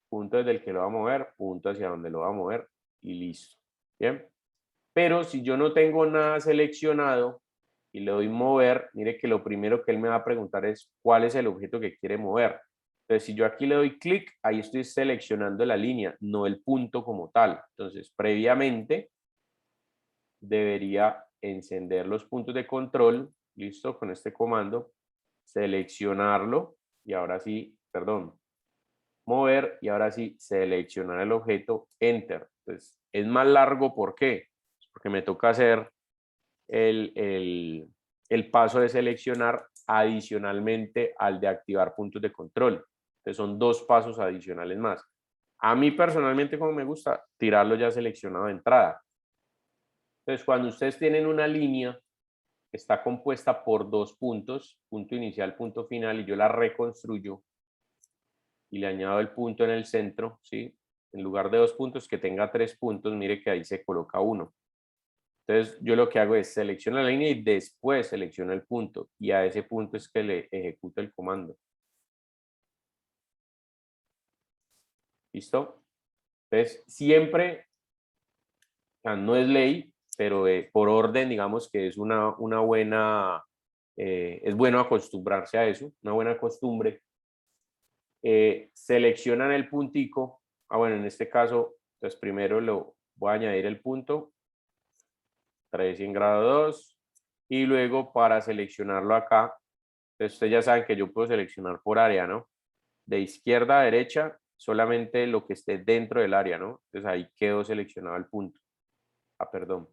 A: punto desde el que lo va a mover, punto hacia donde lo va a mover y listo. Bien. Pero si yo no tengo nada seleccionado y le doy mover, mire que lo primero que él me va a preguntar es cuál es el objeto que quiere mover. Entonces, si yo aquí le doy clic, ahí estoy seleccionando la línea, no el punto como tal. Entonces, previamente debería encender los puntos de control, listo, con este comando, seleccionarlo y ahora sí, perdón, mover y ahora sí seleccionar el objeto, enter. Entonces, es más largo, ¿por qué? Porque me toca hacer el paso de seleccionar adicionalmente al de activar puntos de control. Entonces, son dos pasos adicionales más. A mí personalmente, como me gusta, tirarlo ya seleccionado de entrada. Entonces, cuando ustedes tienen una línea que está compuesta por dos puntos, punto inicial, punto final, y yo la reconstruyo y le añado el punto en el centro, ¿sí? En lugar de dos puntos, que tenga tres puntos, mire que ahí se coloca uno. Entonces, yo lo que hago es selecciono la línea y después selecciono el punto, y a ese punto es que le ejecuto el comando. ¿Listo? Entonces, siempre, o sea, no es ley, pero por orden, digamos que es una buena, es bueno acostumbrarse a eso, una buena costumbre. Seleccionan el puntico, bueno, en este caso, entonces primero lo voy a añadir el punto, 3 en grado 2, y luego para seleccionarlo acá, entonces ustedes ya saben que yo puedo seleccionar por área, ¿no? De izquierda a derecha, solamente lo que esté dentro del área, ¿no? Entonces ahí quedó seleccionado el punto. Ah, perdón.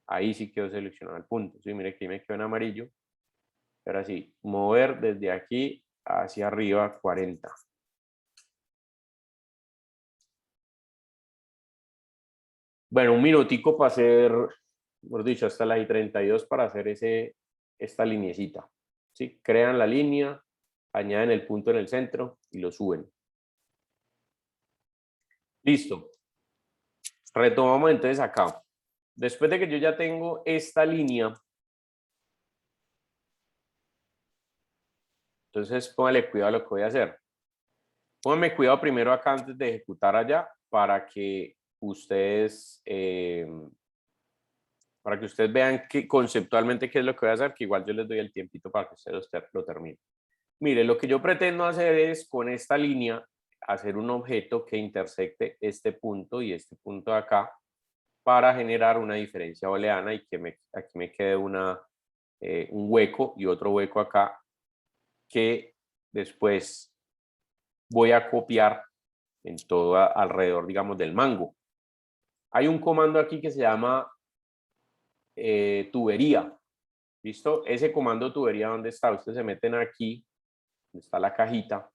A: Ahí sí quedó seleccionado el punto. Sí, mire que ahí me quedó en amarillo. Ahora sí, mover desde aquí hacia arriba 40. Bueno, un minutico para hacer, mejor dicho, hasta las I32 para hacer esta liniecita. ¿Sí? Crean la línea, añaden el punto en el centro y lo suben. Listo. Retomamos entonces acá. Después de que yo ya tengo esta línea, entonces póngale cuidado a lo que voy a hacer. Pónganme cuidado primero acá antes de ejecutar allá para que ustedes vean conceptualmente qué es lo que voy a hacer, que igual yo les doy el tiempito para que ustedes lo terminen. Mire, lo que yo pretendo hacer es con esta línea hacer un objeto que intersecte este punto y este punto de acá para generar una diferencia booleana y que aquí me quede una un hueco y otro hueco acá que después voy a copiar en todo alrededor, digamos, del mango. Hay un comando aquí que se llama tubería. ¿Listo? Ese comando tubería, ¿dónde está? Ustedes se meten aquí, donde está la cajita,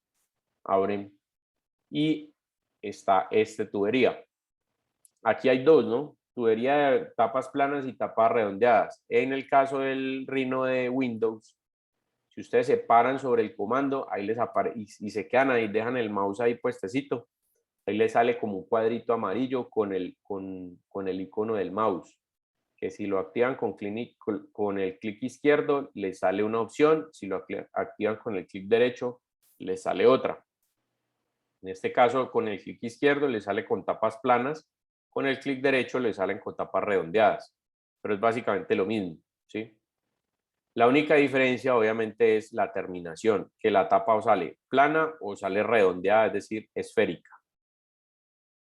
A: abren y está tubería. Aquí hay dos, ¿no? Tubería de tapas planas y tapas redondeadas. En el caso del Rhino de Windows, si ustedes se paran sobre el comando, ahí les aparece y se quedan ahí, dejan el mouse ahí puestecito, ahí les sale como un cuadrito amarillo con el icono del mouse, que si lo activan con el clic izquierdo, les sale una opción, si lo activan con el clic derecho, les sale otra. En este caso, con el clic izquierdo les sale con tapas planas, con el clic derecho les salen con tapas redondeadas, pero es básicamente lo mismo, ¿sí? La única diferencia, obviamente, es la terminación, que la tapa o sale plana o sale redondeada, es decir, esférica,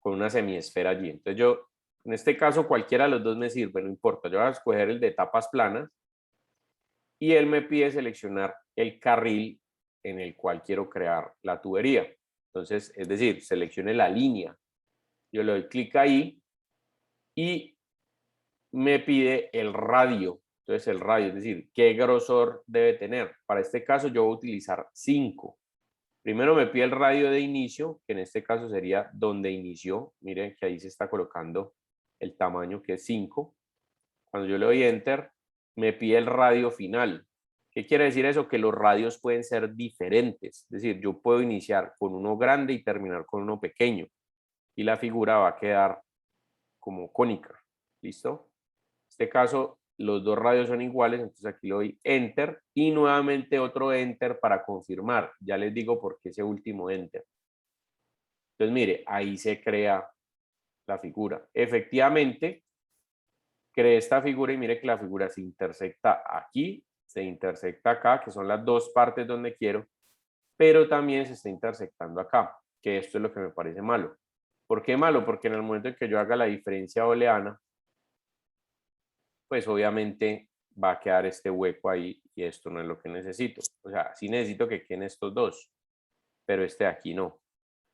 A: con una semiesfera allí. Entonces yo, en este caso, cualquiera de los dos me sirve, no importa. Yo voy a escoger el de tapas planas y él me pide seleccionar el carril en el cual quiero crear la tubería. Entonces, es decir, seleccione la línea. Yo le doy clic ahí y me pide el radio. Entonces, el radio, es decir, qué grosor debe tener. Para este caso, yo voy a utilizar 5. Primero me pide el radio de inicio, que en este caso sería donde inició. Miren que ahí se está colocando el tamaño, que es 5. Cuando yo le doy Enter, me pide el radio final. ¿Qué quiere decir eso? Que los radios pueden ser diferentes. Es decir, yo puedo iniciar con uno grande y terminar con uno pequeño. Y la figura va a quedar como cónica. ¿Listo? En este caso, los dos radios son iguales, entonces aquí le doy Enter y nuevamente otro Enter para confirmar. Ya les digo por qué ese último Enter. Entonces, mire, ahí se crea la figura. Efectivamente, creé esta figura y mire que la figura se intersecta aquí, se intersecta acá, que son las dos partes donde quiero, pero también se está intersectando acá, que esto es lo que me parece malo. ¿Por qué malo? Porque en el momento en que yo haga la diferencia booleana, pues obviamente va a quedar este hueco ahí y esto no es lo que necesito. O sea, sí necesito que queden estos dos, pero este de aquí no.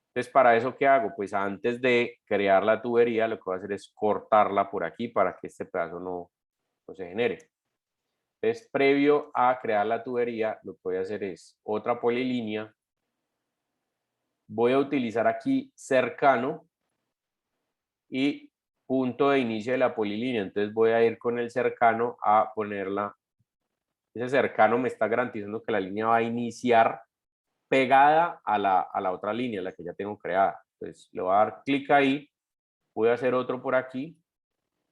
A: Entonces, ¿para eso qué hago? Pues antes de crear la tubería, lo que voy a hacer es cortarla por aquí para que este pedazo no se genere. Entonces, previo a crear la tubería, lo que voy a hacer es otra polilínea. Voy a utilizar aquí cercano y punto de inicio de la polilínea. Entonces voy a ir con el cercano a ponerla. Ese cercano me está garantizando que la línea va a iniciar pegada a la otra línea, la que ya tengo creada. Entonces le voy a dar clic ahí, voy a hacer otro por aquí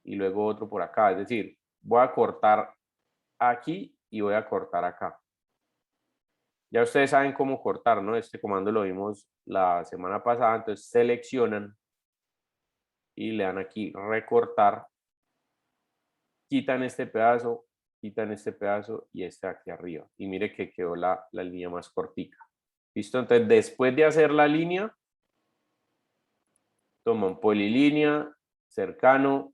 A: y luego otro por acá. Es decir, voy a cortar aquí y voy a cortar acá. Ya ustedes saben cómo cortar, ¿no? Este comando lo vimos la semana pasada, entonces seleccionan y le dan aquí recortar, quitan este pedazo y este aquí arriba. Y mire que quedó la línea más cortica. ¿Listo? Entonces, después de hacer la línea, toman polilínea, cercano,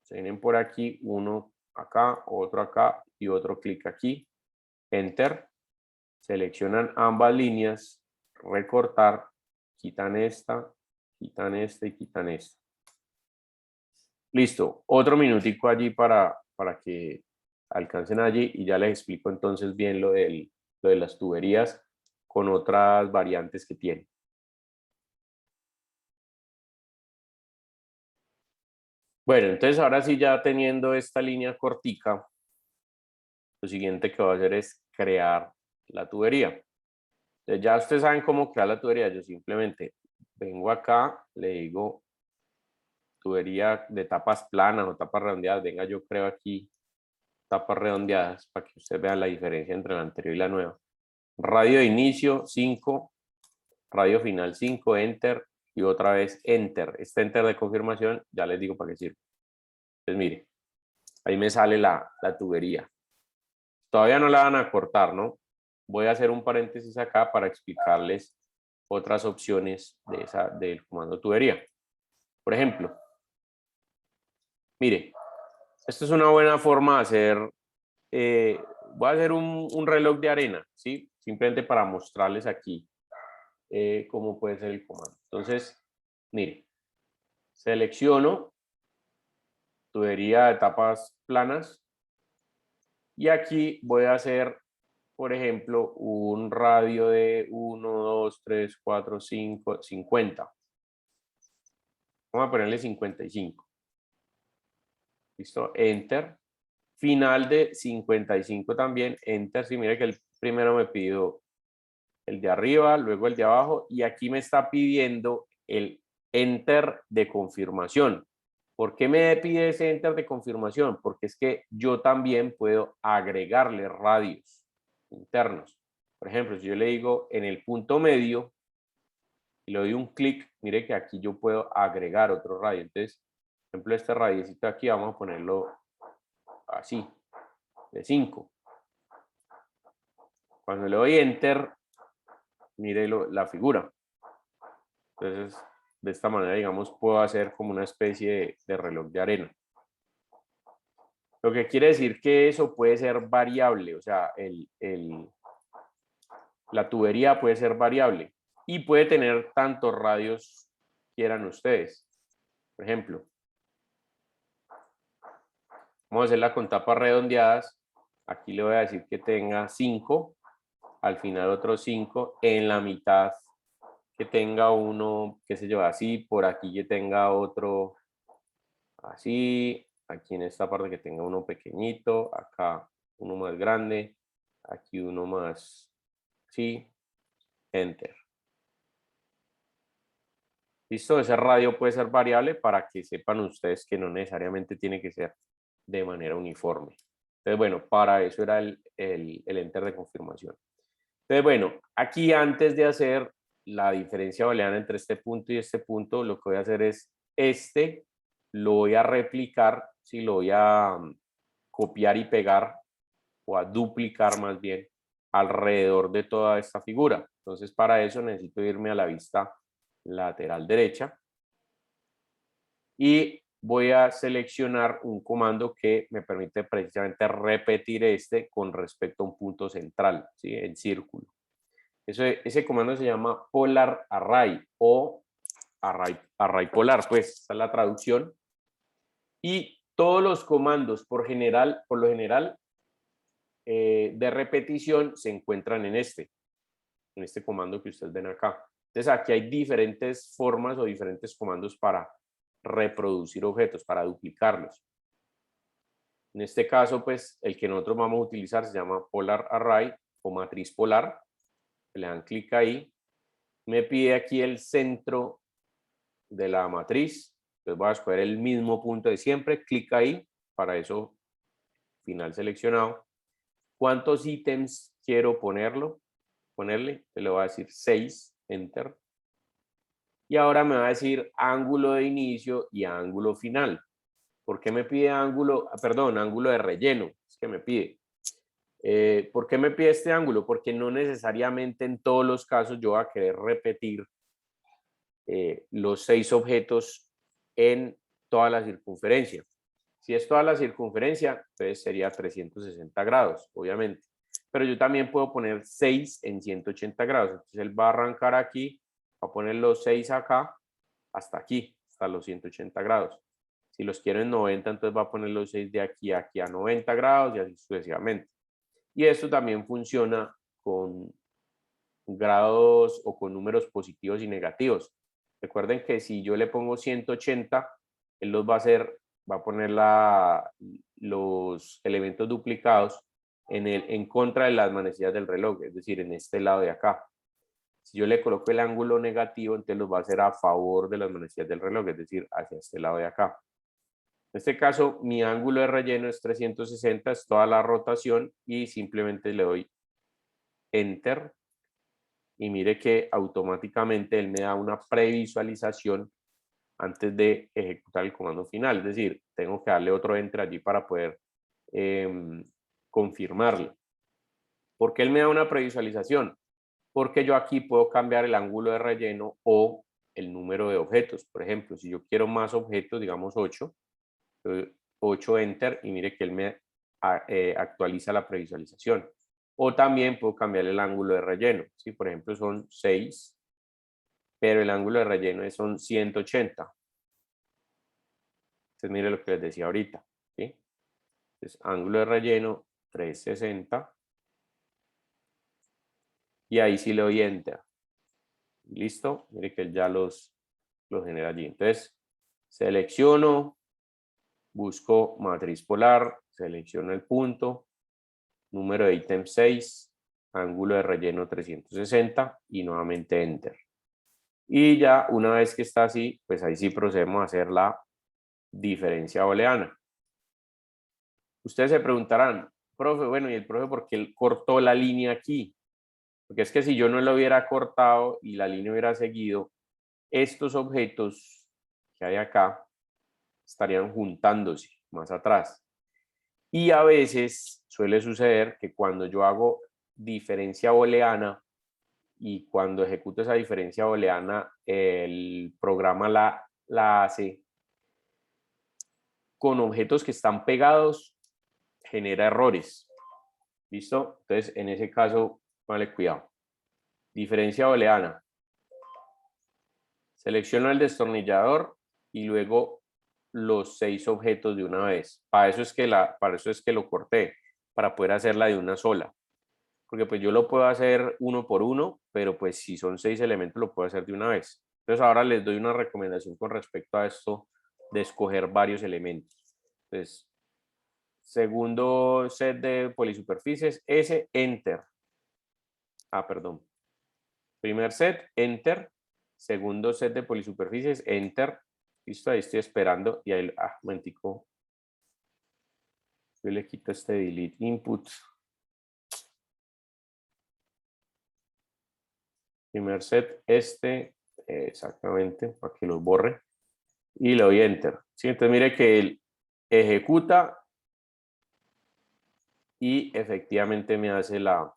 A: se vienen por aquí, uno acá, otro acá y otro clic aquí, Enter, seleccionan ambas líneas, recortar, quitan esta y quitan esta. Listo, otro minutico allí para que alcancen allí y ya les explico entonces bien lo de las tuberías con otras variantes que tiene. Bueno, entonces ahora sí, ya teniendo esta línea cortica, lo siguiente que voy a hacer es crear la tubería. Entonces ya ustedes saben cómo crear la tubería. Yo simplemente vengo acá, le digo tubería de tapas planas o tapas redondeadas. Venga, yo creo aquí tapas redondeadas para que ustedes vean la diferencia entre la anterior y la nueva. Radio de inicio 5, radio final 5, Enter y otra vez Enter. Este Enter de confirmación ya les digo para qué sirve. Entonces mire, ahí me sale la tubería. Todavía no la van a cortar, ¿no? Voy a hacer un paréntesis acá para explicarles otras opciones del comando tubería. Por ejemplo, mire, esto es una buena forma de hacer voy a hacer un reloj de arena, ¿sí? Simplemente para mostrarles aquí cómo puede ser el comando. Entonces, mire, selecciono tubería de tapas planas y aquí voy a hacer, por ejemplo, un radio de 1, 2, 3, 4, 5, 50. Vamos a ponerle 55. ¿Listo? Enter. Final de 55 también. Enter. Sí, mire que el primero me pidió el de arriba, luego el de abajo, y aquí me está pidiendo el enter de confirmación. ¿Por qué me pide ese enter de confirmación? Porque es que yo también puedo agregarle radios internos. Por ejemplo, si yo le digo en el punto medio y le doy un clic, mire que aquí yo puedo agregar otro radio. Entonces, por ejemplo, este radiecito aquí vamos a ponerlo así, de 5. Cuando le doy enter, mire la figura. Entonces, de esta manera, digamos, puedo hacer como una especie de reloj de arena. Lo que quiere decir que eso puede ser variable, o sea, la tubería puede ser variable y puede tener tantos radios quieran ustedes. Por ejemplo, vamos a hacerla con tapas redondeadas. Aquí le voy a decir que tenga 5, al final otros 5, en la mitad que tenga uno, qué sé yo, así, por aquí que tenga otro así, aquí en esta parte que tenga uno pequeñito, acá uno más grande, aquí uno más, sí, enter. Listo, ese radio puede ser variable para que sepan ustedes que no necesariamente tiene que ser de manera uniforme. Entonces, bueno, para eso era el enter de confirmación. Entonces, bueno, aquí antes de hacer la diferencia booleana entre este punto y este punto, lo que voy a hacer es lo voy a replicar, si lo voy a copiar y pegar o a duplicar más bien alrededor de toda esta figura. Entonces, para eso necesito irme a la vista lateral derecha y voy a seleccionar un comando que me permite precisamente repetir con respecto a un punto central, ¿sí? El círculo. Ese comando se llama Polar Array o array polar, pues esta es la traducción. Y todos los comandos por lo general de repetición se encuentran en este comando que ustedes ven acá. Entonces aquí hay diferentes formas o diferentes comandos para reproducir objetos, para duplicarlos. En este caso, pues el que nosotros vamos a utilizar se llama Polar Array o matriz polar. Le dan clic ahí. Me pide aquí el centro de la matriz. Entonces voy a escoger el mismo punto de siempre. Clic ahí. Para eso, final seleccionado. ¿Cuántos ítems quiero ponerle? Le voy a decir 6. Enter. Y ahora me va a decir ángulo de inicio y ángulo final. ¿Por qué me pide ángulo de relleno? Es que me pide. ¿Por qué me pide este ángulo? Porque no necesariamente en todos los casos yo voy a querer repetir los 6 objetos en toda la circunferencia. Si es toda la circunferencia, entonces sería 360 grados, obviamente. Pero yo también puedo poner 6 en 180 grados. Entonces él va a arrancar aquí, va a poner los 6 acá, hasta aquí, hasta los 180 grados. Si los quiero en 90, entonces va a poner los 6 de aquí a aquí a 90 grados y así sucesivamente. Y esto también funciona con grados o con números positivos y negativos. Recuerden que si yo le pongo 180, él los va a poner los elementos duplicados en contra de las manecillas del reloj, es decir, en este lado de acá. Si yo le coloco el ángulo negativo, entonces los va a hacer a favor de las manecillas del reloj, es decir, hacia este lado de acá. En este caso, mi ángulo de relleno es 360, es toda la rotación y simplemente le doy Enter. Y mire que automáticamente él me da una previsualización antes de ejecutar el comando final. Es decir, tengo que darle otro Enter allí para poder confirmarlo. ¿Por qué él me da una previsualización? Porque yo aquí puedo cambiar el ángulo de relleno o el número de objetos. Por ejemplo, si yo quiero más objetos, digamos 8, 8 Enter, y mire que él me actualiza la previsualización. O también puedo cambiar el ángulo de relleno. ¿Sí? Por ejemplo, son 6, pero el ángulo de relleno son 180. Entonces, mire lo que les decía ahorita. ¿Sí? Entonces, ángulo de relleno 360. Y ahí sí le doy Enter. Listo. Mire que él ya los genera allí. Entonces, selecciono, busco matriz polar, selecciono el punto, número de ítem 6, ángulo de relleno 360 y nuevamente Enter. Y ya una vez que está así, pues ahí sí procedemos a hacer la diferencia booleana. Ustedes se preguntarán, profe, bueno, ¿y el profe por qué él cortó la línea aquí? Porque es que si yo no lo hubiera cortado y la línea hubiera seguido, estos objetos que hay acá estarían juntándose más atrás. Y a veces suele suceder que cuando yo hago diferencia booleana y cuando ejecuto esa diferencia booleana, el programa la hace con objetos que están pegados, genera errores. ¿Listo? Entonces, en ese caso, vale, cuidado. Diferencia booleana. Selecciono el destornillador y luego los 6 objetos de una vez. Para eso es que lo corté, para poder hacerla de una sola. Porque pues yo lo puedo hacer uno por uno, pero pues si son 6 elementos lo puedo hacer de una vez. Entonces ahora les doy una recomendación con respecto a esto de escoger varios elementos. Entonces, segundo set de polisuperficies, S, Enter. Perdón. Primer set, Enter. Segundo set de polisuperficies, Enter. Listo, ahí estoy esperando. Y ahí, un momentico. Yo le quito este delete input. Primer set, exactamente, para que los borre. Y le doy Enter. ¿Sí? Entonces mire que él ejecuta y efectivamente me hace la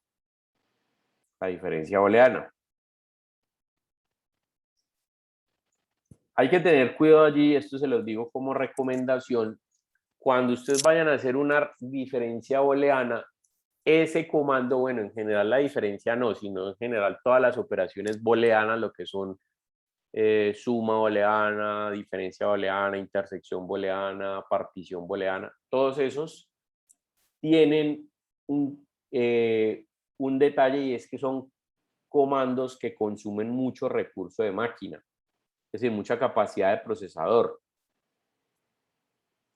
A: diferencia booleana. Hay que tener cuidado allí, esto se los digo como recomendación. Cuando ustedes vayan a hacer una diferencia booleana, ese comando, bueno, en general la diferencia no, sino en general todas las operaciones booleanas, lo que son suma booleana, diferencia booleana, intersección booleana, partición booleana, todos esos tienen un detalle y es que son comandos que consumen mucho recurso de máquina, es decir, mucha capacidad de procesador.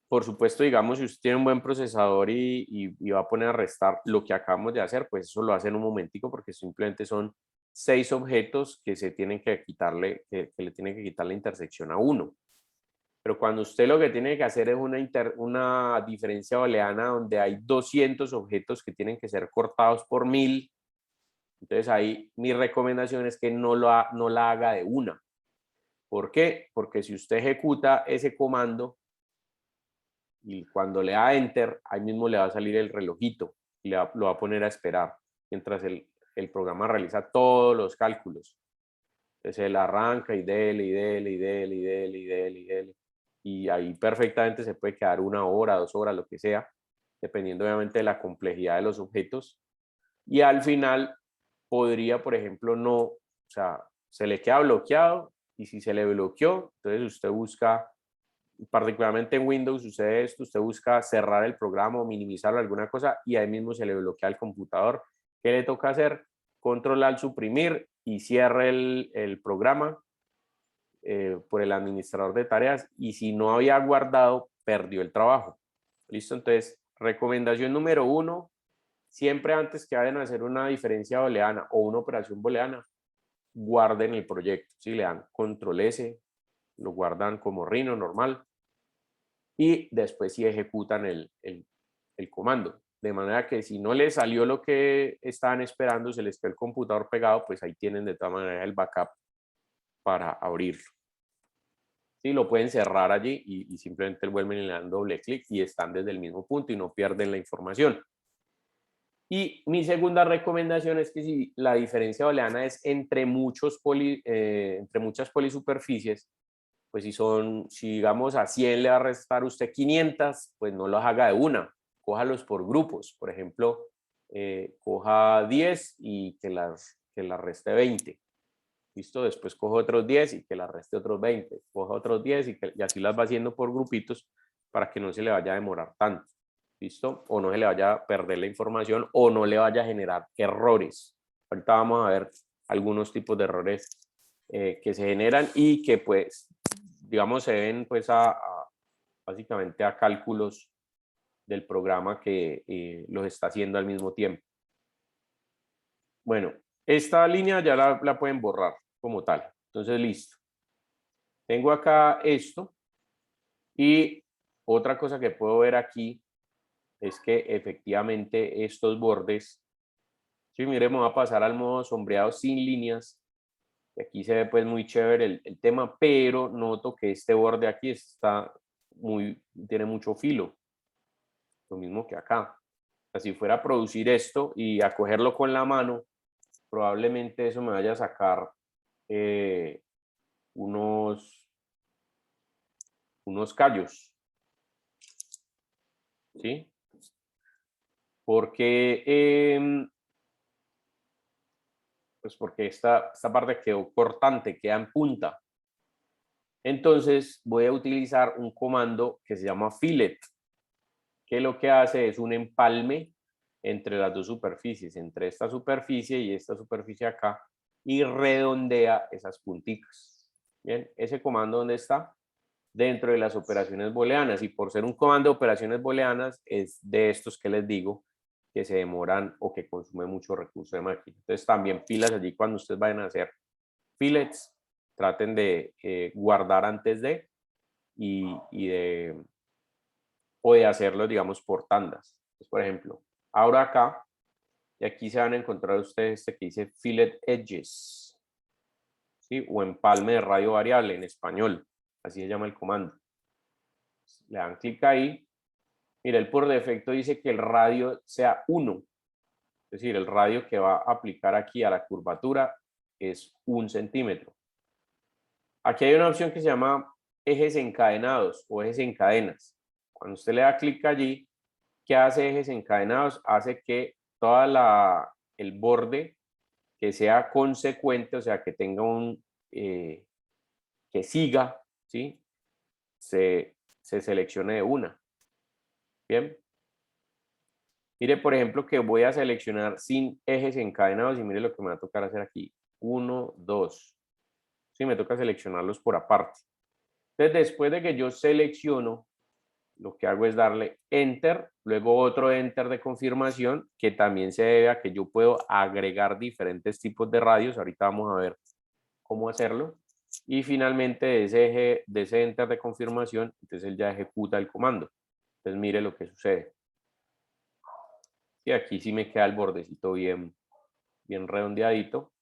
A: Por supuesto, digamos, si usted tiene un buen procesador y va a poner a restar lo que acabamos de hacer, pues eso lo hace en un momentico porque simplemente son 6 objetos que se tienen que quitarle, que le tienen que quitar la intersección a uno. Pero cuando usted lo que tiene que hacer es una diferencia booleana donde hay 200 objetos que tienen que ser cortados por 1000, entonces ahí mi recomendación es que no la haga de una. ¿Por qué? Porque si usted ejecuta ese comando y cuando le da Enter, ahí mismo le va a salir el relojito y lo va a poner a esperar mientras el programa realiza todos los cálculos. Entonces él arranca y dele, y dele, y dele, y dele, y dele, y dele. Y ahí perfectamente se puede quedar 1 hora, 2 horas, lo que sea, dependiendo obviamente de la complejidad de los objetos. Y al final podría, por ejemplo, o sea, se le queda bloqueado y si se le bloqueó, entonces usted busca, particularmente en Windows sucede esto, usted busca cerrar el programa o minimizarlo alguna cosa y ahí mismo se le bloquea el computador. ¿Qué le toca hacer? Control al suprimir y cierre el programa por el administrador de tareas y si no había guardado, perdió el trabajo. ¿Listo? Entonces, recomendación número 1, siempre antes que vayan a hacer una diferencia booleana o una operación booleana, guarden el proyecto. Si le dan control S, lo guardan como Rhino normal y después sí ejecutan el comando. De manera que si no les salió lo que estaban esperando, se les quedó el computador pegado, pues ahí tienen de todas maneras el backup para abrirlo. Sí, lo pueden cerrar allí y simplemente vuelven y le dan doble clic y están desde el mismo punto y no pierden la información. Y mi segunda recomendación es que si la diferencia booleana es entre muchas polisuperficies, pues si digamos a 100 le va a restar usted 500, pues no los haga de una, cójalos por grupos. Por ejemplo, coja 10 y que la reste 20. ¿Listo? Después cojo otros 10 y que la reste otros 20. Coja otros 10 y así las va haciendo por grupitos para que no se le vaya a demorar tanto. ¿Listo? O no se le vaya a perder la información o no le vaya a generar errores. Ahorita vamos a ver algunos tipos de errores que se generan y que pues, digamos, se ven pues básicamente a cálculos del programa que los está haciendo al mismo tiempo. Bueno, esta línea ya la pueden borrar como tal. Entonces, listo. Tengo acá esto y otra cosa que puedo ver aquí es que efectivamente estos bordes, si miremos, voy a pasar al modo sombreado sin líneas. Y aquí se ve pues muy chévere el tema, pero noto que este borde aquí tiene mucho filo. Lo mismo que acá. Si fuera a producir esto y a cogerlo con la mano, probablemente eso me vaya a sacar unos callos. ¿Sí? Porque, pues porque esta parte quedó cortante, queda en punta. Entonces voy a utilizar un comando que se llama fillet, que lo que hace es un empalme entre las dos superficies, entre esta superficie y esta superficie acá, y redondea esas punticas. Bien, ese comando, ¿dónde está? Dentro de las operaciones booleanas, y por ser un comando de operaciones booleanas es de estos que les digo que se demoran o que consumen mucho recurso de máquina. Entonces también pilas allí cuando ustedes vayan a hacer fillets, traten de guardar antes de o de hacerlo, digamos, por tandas. Entonces, por ejemplo, ahora acá, y aquí se van a encontrar ustedes este que dice fillet edges, ¿sí? O empalme de radio variable en español, así se llama el comando. Le dan clic ahí. Mira, él por defecto dice que el radio sea 1, es decir, el radio que va a aplicar aquí a la curvatura es 1 centímetro. Aquí hay una opción que se llama ejes encadenados o ejes en cadenas. Cuando usted le da clic allí, ¿qué hace ejes encadenados? Hace que el borde que sea consecuente, o sea, que tenga que siga, ¿sí? Se seleccione de una. Bien. Mire, por ejemplo, que voy a seleccionar sin ejes encadenados y mire lo que me va a tocar hacer aquí. 1, 2. Sí, me toca seleccionarlos por aparte. Entonces, después de que yo selecciono, lo que hago es darle Enter, luego otro Enter de confirmación, que también se debe a que yo puedo agregar diferentes tipos de radios. Ahorita vamos a ver cómo hacerlo. Y finalmente de ese Enter de confirmación, entonces él ya ejecuta el comando. Entonces mire lo que sucede. Y aquí sí me queda el bordecito bien redondeadito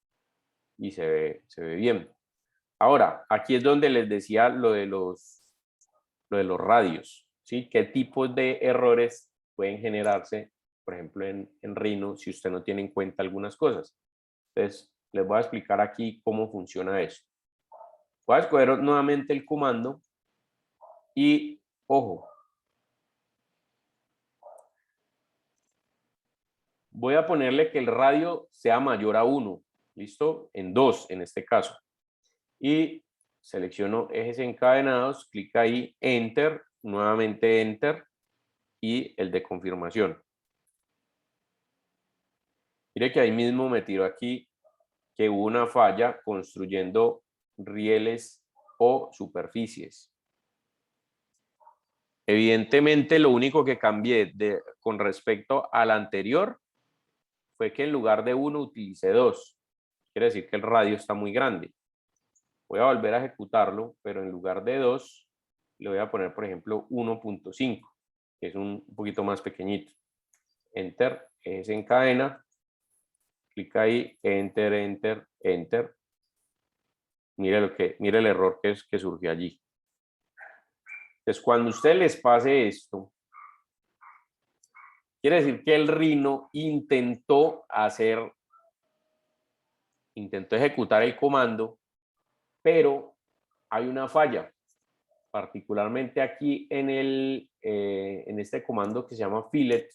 A: y se ve bien. Ahora, aquí es donde les decía lo de los radios, ¿sí? ¿Qué tipos de errores pueden generarse, por ejemplo, en Rhino si usted no tiene en cuenta algunas cosas? Entonces, les voy a explicar aquí cómo funciona eso. Voy a escoger nuevamente el comando y, ojo, voy a ponerle que el radio sea mayor a 1, ¿listo? En 2 en este caso. Y selecciono ejes encadenados, clic ahí, Enter, nuevamente Enter y el de confirmación. Mire que ahí mismo me tiro aquí que hubo una falla construyendo rieles o superficies. Evidentemente, lo único que cambié con respecto al anterior fue que en lugar de 1 utilicé 2. Quiere decir que el radio está muy grande. Voy a volver a ejecutarlo, pero en lugar de 2, le voy a poner, por ejemplo, 1.5, que es un poquito más pequeño. Enter, se encadena, clic ahí, Enter, Enter, Enter. Mire el error que surgió allí. Entonces, cuando a ustedes les pase esto, quiere decir que el Rhino intentó ejecutar el comando, pero hay una falla. particularmente aquí en este comando que se llama fillet,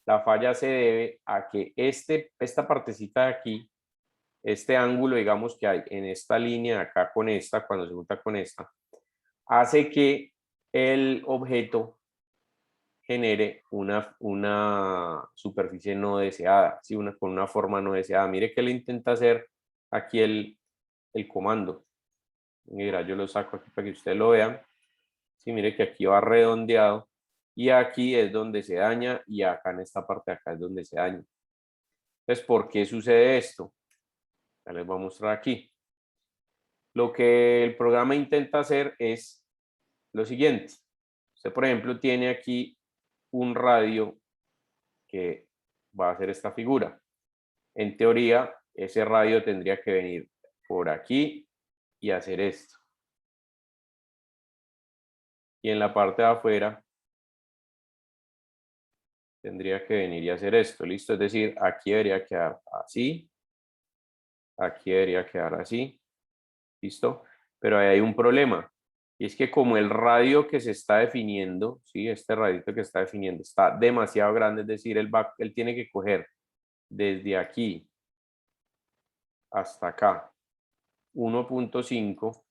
A: la falla se debe a que esta partecita de aquí, este ángulo, digamos, que hay en esta línea acá con esta, cuando se junta con esta, hace que el objeto genere una superficie no deseada, ¿sí? Con una forma no deseada. Mire que le intenta hacer aquí el comando. Mira, yo lo saco aquí para que ustedes lo vean. Sí, mire que aquí va redondeado y aquí es donde se daña y acá en esta parte de acá es donde se daña. Entonces, ¿por qué sucede esto? Ya les voy a mostrar aquí. Lo que el programa intenta hacer es lo siguiente. Usted, por ejemplo, tiene aquí un radio que va a hacer esta figura. En teoría, ese radio tendría que venir por aquí y hacer esto. Y en la parte de afuera tendría que venir y hacer esto, ¿listo? Es decir, aquí debería quedar así, aquí debería quedar así, ¿listo? Pero ahí hay un problema, y es que como el radio que se está definiendo, ¿sí? Este radito que está definiendo está demasiado grande, es decir, él tiene que coger desde aquí hasta acá 1.5,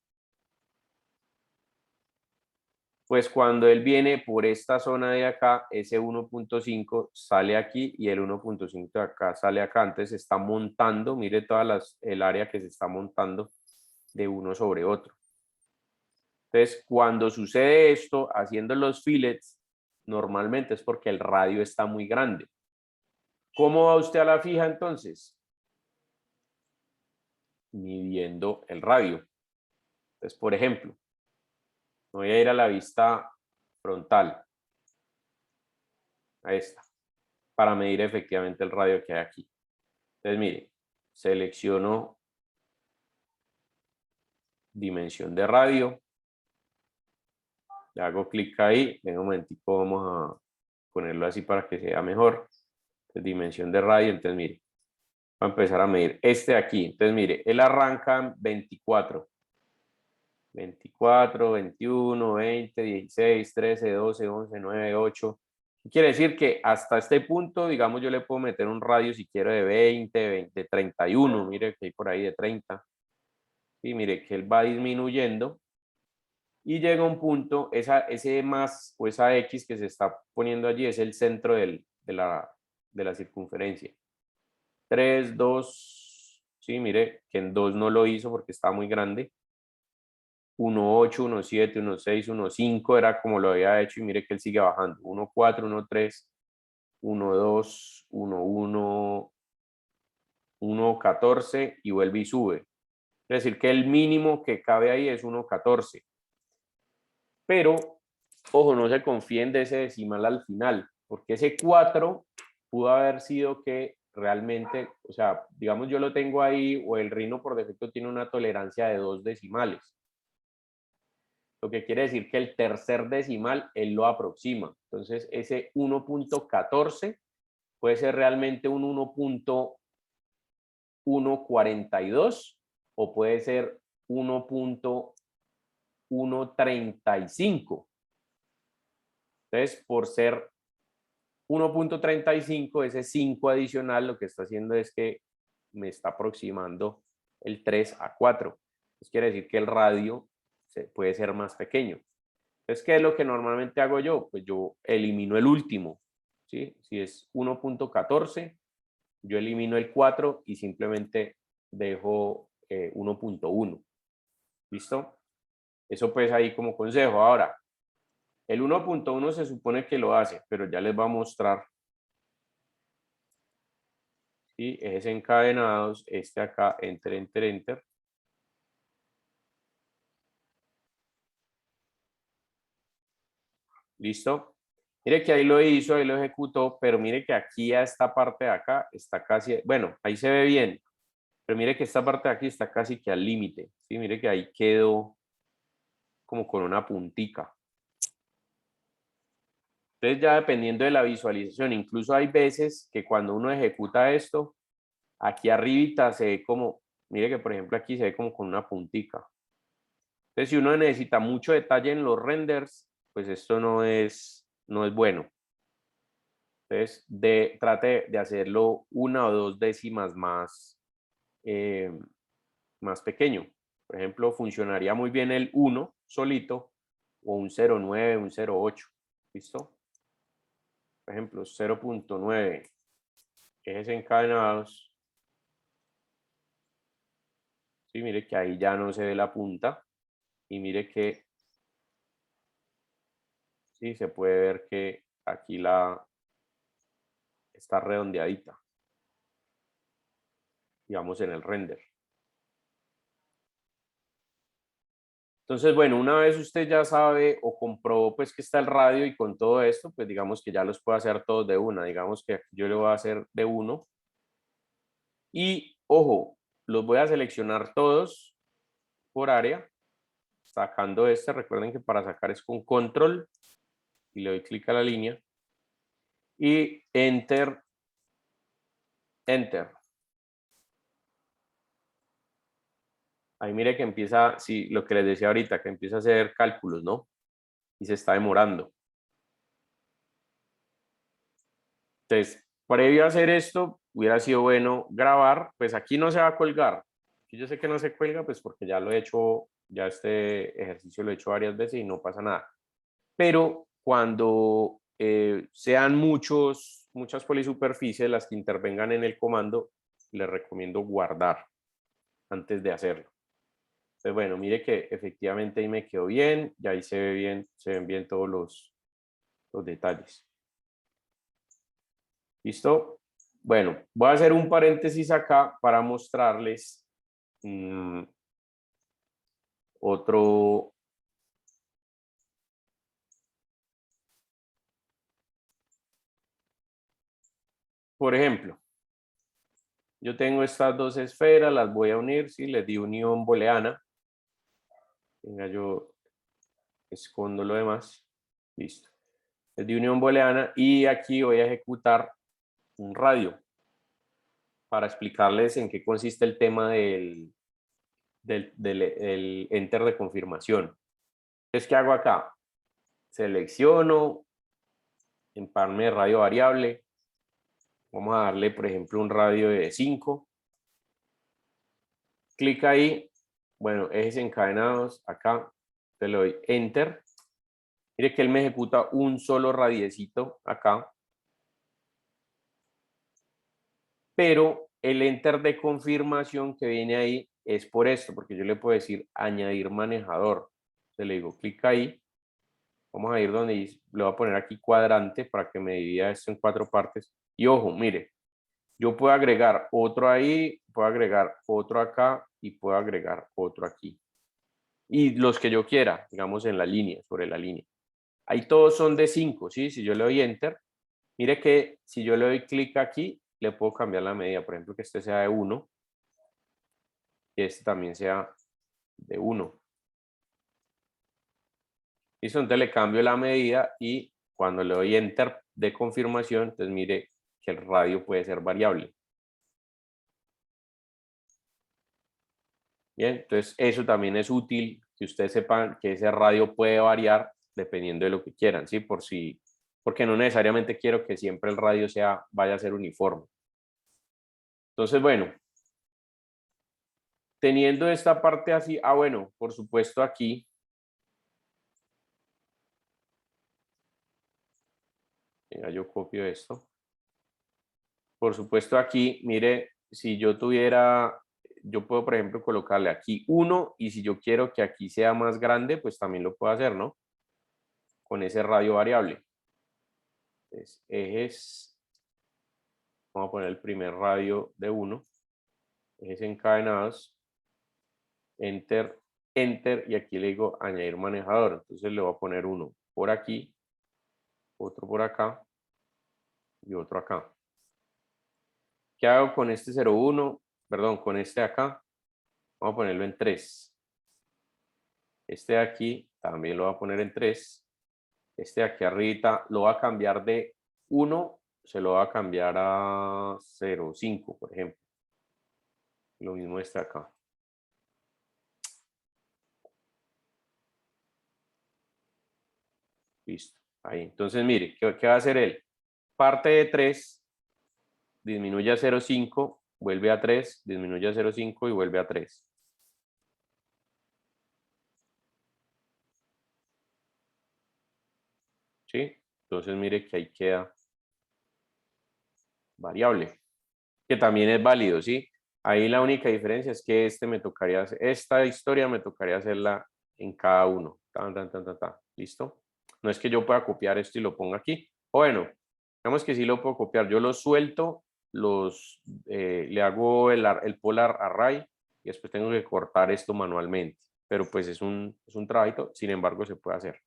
A: pues cuando él viene por esta zona de acá, ese 1.5 sale aquí y el 1.5 de acá sale acá. Entonces se está montando, mire el área que se está montando de uno sobre otro. Entonces, cuando sucede esto, haciendo los fillets, normalmente es porque el radio está muy grande. ¿Cómo va usted a la fija entonces? Midiendo el radio. Entonces, por ejemplo, voy a ir a la vista frontal, a esta, para medir efectivamente el radio que hay aquí. Entonces, mire, selecciono dimensión de radio, le hago clic ahí, en un momentico vamos a ponerlo así para que sea mejor. Entonces, dimensión de radio, entonces mire, va a empezar a medir este de aquí. Entonces mire, él arranca en 24, 21, 20, 16, 13, 12, 11, 9, 8. Quiere decir que hasta este punto, digamos, yo le puedo meter un radio si quiero de 20, 31, mire que hay por ahí de 30. Y mire que él va disminuyendo y llega un punto, ese más o esa X que se está poniendo allí es el centro de la circunferencia. 3, 2, sí, mire que en 2 no lo hizo porque está muy grande. 1.8, 1.7, 1.6, 1.5 era como lo había hecho y mire que él sigue bajando. 1.4, 1.3, 1.2, 1.1, 1.14 y vuelve y sube. Es decir, que el mínimo que cabe ahí es 1.14. Pero, ojo, no se confíen de ese decimal al final, porque ese 4 pudo haber sido que realmente, o sea, digamos yo lo tengo ahí, o el Rhino por defecto tiene una tolerancia de 2 decimales. Lo que quiere decir que el tercer decimal él lo aproxima. Entonces, ese 1.14 puede ser realmente un 1.142 o puede ser 1.135. Entonces, por ser 1.35, ese 5 adicional lo que está haciendo es que me está aproximando el 3 a 4. Entonces, quiere decir que el radio puede ser más pequeño. Entonces, ¿qué es lo que normalmente hago yo? Pues yo elimino el último, ¿sí? Si es 1.14, yo elimino el 4 y simplemente dejo 1.1. ¿Listo? Eso pues ahí como consejo. Ahora, el 1.1 se supone que lo hace, pero ya les va a mostrar. ¿Sí? Ejes encadenados, este acá, enter, enter, enter. ¿Listo? Mire que ahí lo hizo, ahí lo ejecutó, pero mire que aquí a esta parte de acá está casi, bueno, ahí se ve bien, pero mire que esta parte de aquí está casi que al límite, ¿sí? Mire que ahí quedó como con una puntica. Entonces ya dependiendo de la visualización, incluso hay veces que cuando uno ejecuta esto, aquí arribita se ve como, mire que por ejemplo aquí se ve como con una puntica. Entonces, si uno necesita mucho detalle en los renders, pues esto no es bueno. Entonces, trate de hacerlo 1 o 2 décimas más pequeño. Por ejemplo, funcionaría muy bien el 1 solito o un 0.9, un 0.8. ¿Listo? Por ejemplo, 0.9 ejes encadenados. Sí, mire que ahí ya no se ve la punta. Y mire que sí, se puede ver que aquí está redondeadita, digamos, en el render. Entonces, bueno, una vez usted ya sabe o comprobó pues que está el radio y con todo esto, pues digamos que ya los puede hacer todos de una. Digamos que yo le voy a hacer de uno. Y, ojo, los voy a seleccionar todos por área, sacando este. Recuerden que para sacar es con control y le doy clic a la línea. Y enter, enter. Ahí mire que empieza, sí, lo que les decía ahorita, que empieza a hacer cálculos, ¿no? Y se está demorando. Entonces, previo a hacer esto, hubiera sido bueno grabar, pues aquí no se va a colgar. Yo sé que no se cuelga, pues porque ya lo he hecho, ya este ejercicio lo he hecho varias veces y no pasa nada. Pero cuando sean muchas polisuperficies las que intervengan en el comando, les recomiendo guardar antes de hacerlo. Entonces, bueno, mire que efectivamente ahí me quedó bien, y ahí se ve bien, se ven bien todos los detalles. ¿Listo? Bueno, voy a hacer un paréntesis acá para mostrarles otro. Por ejemplo, yo tengo estas dos esferas, las voy a unir, ¿sí? Les di unión booleana. Venga, yo escondo lo demás. Listo. Les di unión booleana y aquí voy a ejecutar un radio para explicarles en qué consiste el tema del enter de confirmación. Entonces, ¿qué hago acá? Selecciono en parme de radio variable. Vamos a darle, por ejemplo, un radio de 5. Clic ahí. Bueno, ejes encadenados acá. Te le doy enter. Mire que él me ejecuta un solo radiecito acá. Pero el enter de confirmación que viene ahí es por esto, porque yo le puedo decir añadir manejador. Entonces le digo clic ahí. Vamos a ir donde le voy a poner aquí cuadrante para que me divida esto en 4 partes. Y ojo, mire, yo puedo agregar otro ahí, puedo agregar otro acá y puedo agregar otro aquí. Y los que yo quiera, digamos en la línea, sobre la línea. Ahí todos son de 5, ¿sí? Si yo le doy enter, mire que si yo le doy clic aquí, le puedo cambiar la medida. Por ejemplo, que este sea de 1 y este también sea de 1. Listo, entonces le cambio la medida y cuando le doy enter de confirmación, entonces mire que el radio puede ser variable. Bien, entonces eso también es útil que ustedes sepan que ese radio puede variar dependiendo de lo que quieran, ¿sí? Porque no necesariamente quiero que siempre el radio vaya a ser uniforme. Entonces, bueno, teniendo esta parte así, bueno, por supuesto aquí, venga, yo copio esto. Por supuesto aquí, mire, si yo tuviera, yo puedo, por ejemplo, colocarle aquí 1 y si yo quiero que aquí sea más grande, pues también lo puedo hacer, ¿no? Con ese radio variable. Entonces, ejes, vamos a poner el primer radio de 1, ejes encadenados, enter, enter, y aquí le digo añadir manejador. Entonces le voy a poner uno por aquí, otro por acá y otro acá. ¿Qué hago con este 01? Perdón, con este acá. Vamos a ponerlo en 3. Este de aquí también lo voy a poner en 3. Este de aquí arriba lo va a cambiar de 1, se lo va a cambiar a 0.5, por ejemplo. Lo mismo este acá. Listo. Ahí. Entonces, mire, ¿qué va a hacer él? Parte de 3, disminuye a 0,5, vuelve a 3, disminuye a 0,5 y vuelve a 3. ¿Sí? Entonces, mire que ahí queda variable, que también es válido, ¿sí? Ahí la única diferencia es que esta historia me tocaría hacerla en cada uno. Tan, tan, tan, tan, tan. ¿Listo? No es que yo pueda copiar esto y lo ponga aquí. Bueno, digamos que sí lo puedo copiar. Yo los suelto, le hago el polar array y después tengo que cortar esto manualmente. Pero pues es un trabajito, sin embargo se puede hacer.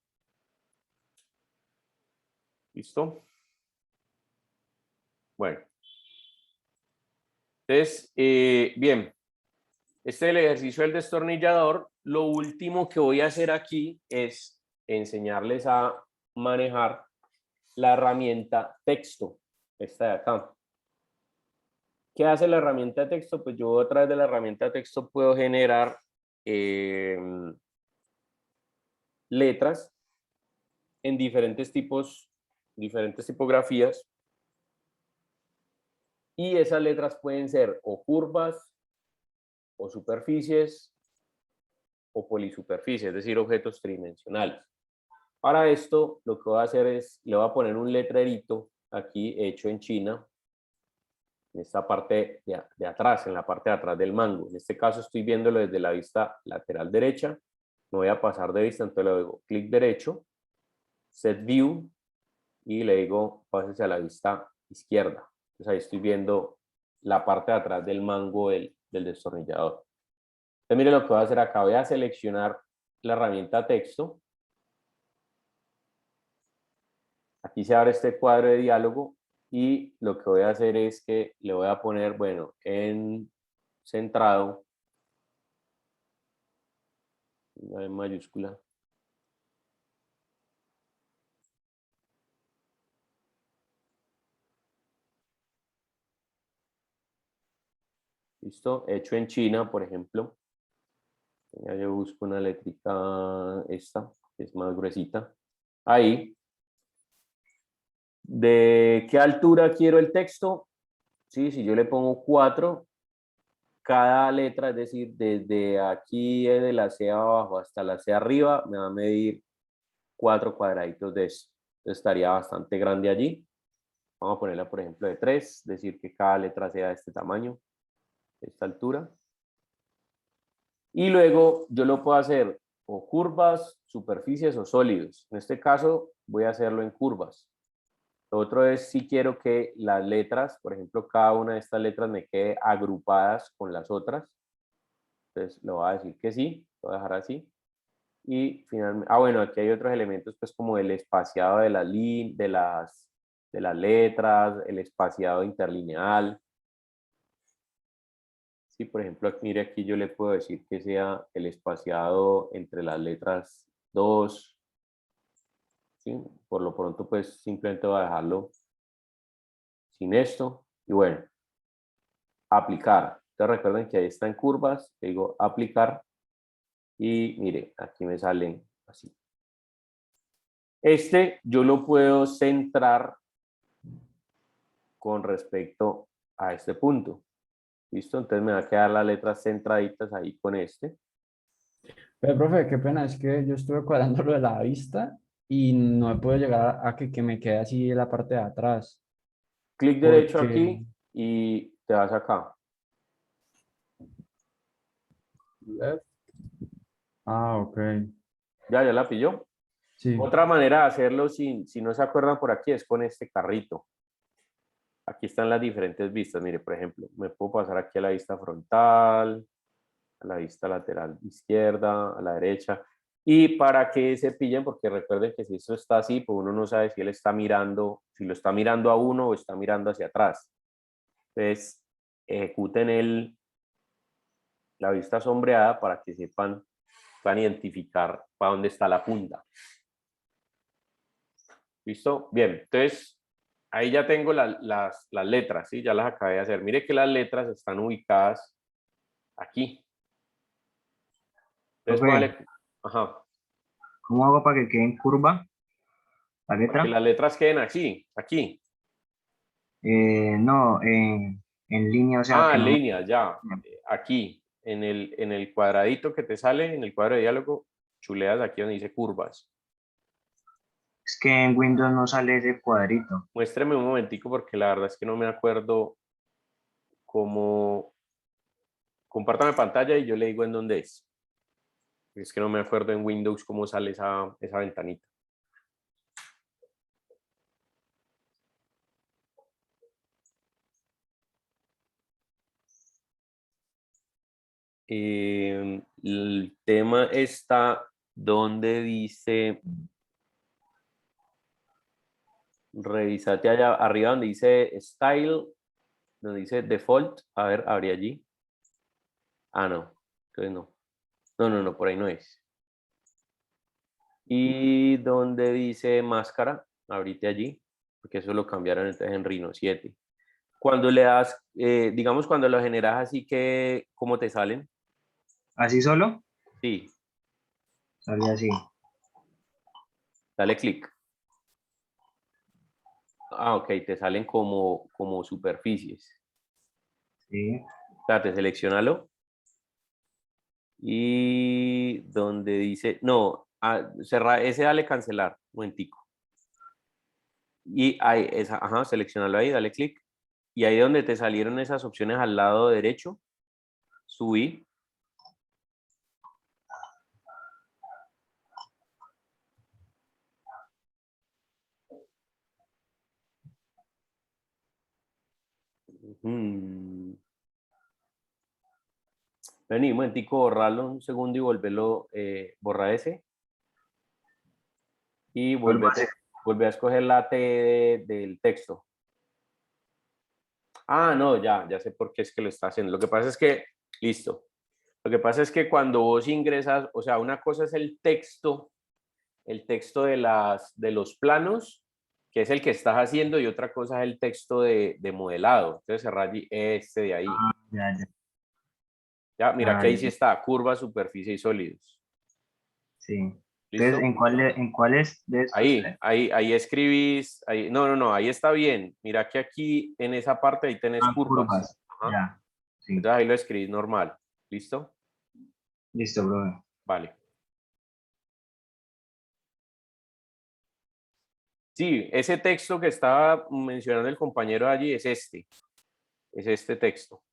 A: ¿Listo? Bueno. Entonces, bien, este es el ejercicio del destornillador. Lo último que voy a hacer aquí es enseñarles a manejar la herramienta texto, esta de acá. ¿Qué hace la herramienta de texto? Pues yo a través de la herramienta de texto puedo generar letras en diferentes tipografías, y esas letras pueden ser o curvas, o superficies, o polisuperficies, es decir, objetos tridimensionales. Para esto, lo que voy a hacer es, le voy a poner un letrerito aquí hecho en China, en esta parte de atrás, en la parte de atrás del mango. En este caso estoy viéndolo desde la vista lateral derecha. Me voy a pasar de vista, entonces le digo clic derecho, Set View, y le digo pásese a la vista izquierda. Entonces ahí estoy viendo la parte de atrás del mango del destornillador. Entonces mire lo que voy a hacer acá. Voy a seleccionar la herramienta texto. Aquí se abre este cuadro de diálogo y lo que voy a hacer es que le voy a poner, bueno, en centrado, en mayúscula. ¿Listo? Hecho en China, por ejemplo. Ya yo busco una letrita, esta, que es más gruesita. Ahí. ¿De qué altura quiero el texto? Sí, si yo le pongo 4, cada letra, es decir, desde aquí, de la C abajo hasta la C arriba, me va a medir 4 cuadraditos de eso. Entonces estaría bastante grande allí. Vamos a ponerla, por ejemplo, de 3, decir que cada letra sea de este tamaño, de esta altura. Y luego yo lo puedo hacer o curvas, superficies o sólidos. En este caso voy a hacerlo en curvas. Lo otro es si quiero que las letras, por ejemplo, cada una de estas letras me quede agrupadas con las otras. Entonces le voy a decir que sí, lo voy a dejar así. Y finalmente, bueno, aquí hay otros elementos, pues como el espaciado de las letras, el espaciado interlineal. Sí, por ejemplo, mire aquí yo le puedo decir que sea el espaciado entre las letras 2. ¿Sí? Por lo pronto, pues simplemente voy a dejarlo sin esto. Y bueno, aplicar. Entonces recuerden que ahí está en curvas, digo aplicar y mire, aquí me salen así. Este yo lo puedo centrar con respecto a este punto. ¿Listo? Entonces me va a quedar las letras centraditas ahí con este.
C: Pero, profe, qué pena, es que yo estuve cuadrando lo de la vista y no he podido llegar a que me quede así en la parte de atrás.
A: Clic derecho
C: Porque,
A: aquí y te vas acá.
C: ok,
A: Ya la pilló.
C: sí.
A: Otra manera de hacerlo, si no se acuerdan por aquí, es con este carrito. Aquí están las diferentes vistas. Mire, por ejemplo, me puedo pasar aquí a la vista frontal, a la vista lateral izquierda, a la derecha. Y para que se pillen, porque recuerden que si esto está así, pues uno no sabe si él está mirando, si lo está mirando a uno o está mirando hacia atrás. Entonces, ejecuten la vista sombreada para que puedan identificar para dónde está la punta. ¿Listo? Bien, entonces ahí ya tengo las letras, ¿sí? Ya las acabé de hacer. Mire que las letras están ubicadas aquí. Entonces,
D: Profe,
A: ajá.
D: ¿cómo hago para que quede en curva? ¿La
A: Para
D: letra?
A: que las letras queden aquí, aquí.
D: No, en línea, o sea,
A: Ah,
D: que
A: en
D: no.
A: línea, ya. Aquí, en el cuadradito que te sale, en el cuadro de diálogo, chuleas aquí donde dice curvas.
D: Es que en Windows no sale ese cuadrito.
A: Muéstreme un momentico porque la verdad es que no me acuerdo cómo. Compártame pantalla y yo le digo en dónde es. Es que no me acuerdo en Windows cómo sale esa ventanita. El tema está donde dice, revisate allá arriba donde dice Style, donde dice Default. A ver, abre allí. Ah, no. Entonces no. No, por ahí no es. Y donde dice máscara, abrite allí, porque eso lo cambiaron entonces en Rhino 7. Cuando le das, digamos, cuando lo generas así que, ¿cómo te salen?
D: ¿Así solo?
A: Sí,
D: Sale así.
A: dale clic. Ah, ok, te salen como superficies.
D: Sí.
A: Espérate, seleccionalo. Y donde dice, no, cerrar, ese dale cancelar, un momentico. Y ahí, ajá, seleccionalo ahí, dale clic. Y ahí donde te salieron esas opciones al lado derecho, subí. Vení, un momentico, borrarlo un segundo y volverlo, borra ese. Y
D: Vuelvo a hacer.
A: vuelve a escoger la T del texto. Ah, no, ya sé por qué es que lo está haciendo. Lo que pasa es que, listo. Lo que pasa es que cuando vos ingresas, o sea, una cosa es el texto de los planos, que es el que estás haciendo, y otra cosa es el texto de modelado. Entonces cerrar este de ahí.
D: Ah, ya, ya.
A: Ya, mira
D: Ah,
A: que ahí sí
D: ya.
A: está, curva, superficie y sólidos.
D: Sí. Entonces,
A: ¿Listo?
D: ¿en cuál es de estos tres?
A: Ahí escribís, ahí, no, ahí está bien. Mira que aquí en esa parte ahí tenés
D: Ah,
A: curvas.
D: curvas.
A: Ajá.
D: Ya. Sí.
A: Entonces ahí lo escribís normal. ¿Listo?
D: Listo, brother.
A: Vale. Sí, ese texto que estaba mencionando el compañero allí es este texto.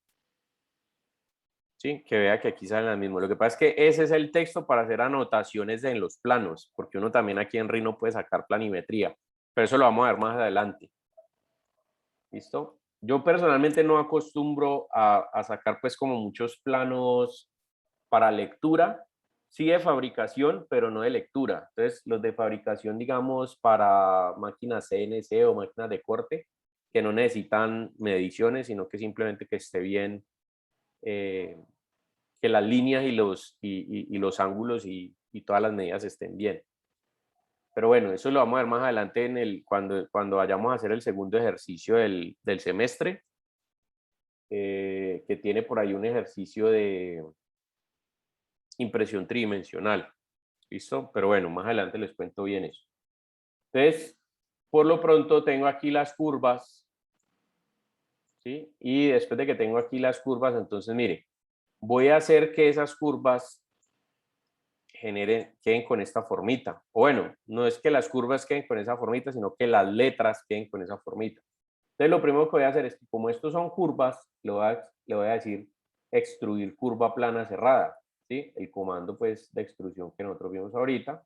A: Sí, que vea que aquí sale el mismo. Lo que pasa es que ese es el texto para hacer anotaciones en los planos, porque uno también aquí en Rhino puede sacar planimetría, pero eso lo vamos a ver más adelante. ¿Listo? Yo personalmente no acostumbro a sacar pues como muchos planos para lectura, sí de fabricación, pero no de lectura. Entonces, los de fabricación, digamos, para máquinas CNC o máquinas de corte, que no necesitan mediciones, sino que simplemente que esté bien, que las líneas y los ángulos y todas las medidas estén bien. Pero bueno, eso lo vamos a ver más adelante cuando vayamos a hacer el segundo ejercicio del semestre, que tiene por ahí un ejercicio de impresión tridimensional. ¿Listo? Pero bueno, más adelante les cuento bien eso. Entonces, por lo pronto tengo aquí las curvas, ¿sí? Y después de que tengo aquí las curvas, entonces mire, voy a hacer que esas curvas queden con esta formita. O bueno, no es que las curvas queden con esa formita, sino que las letras queden con esa formita. Entonces, lo primero que voy a hacer es que como estos son curvas, le voy a decir extruir curva plana cerrada, ¿sí? El comando, pues, de extrusión que nosotros vimos ahorita.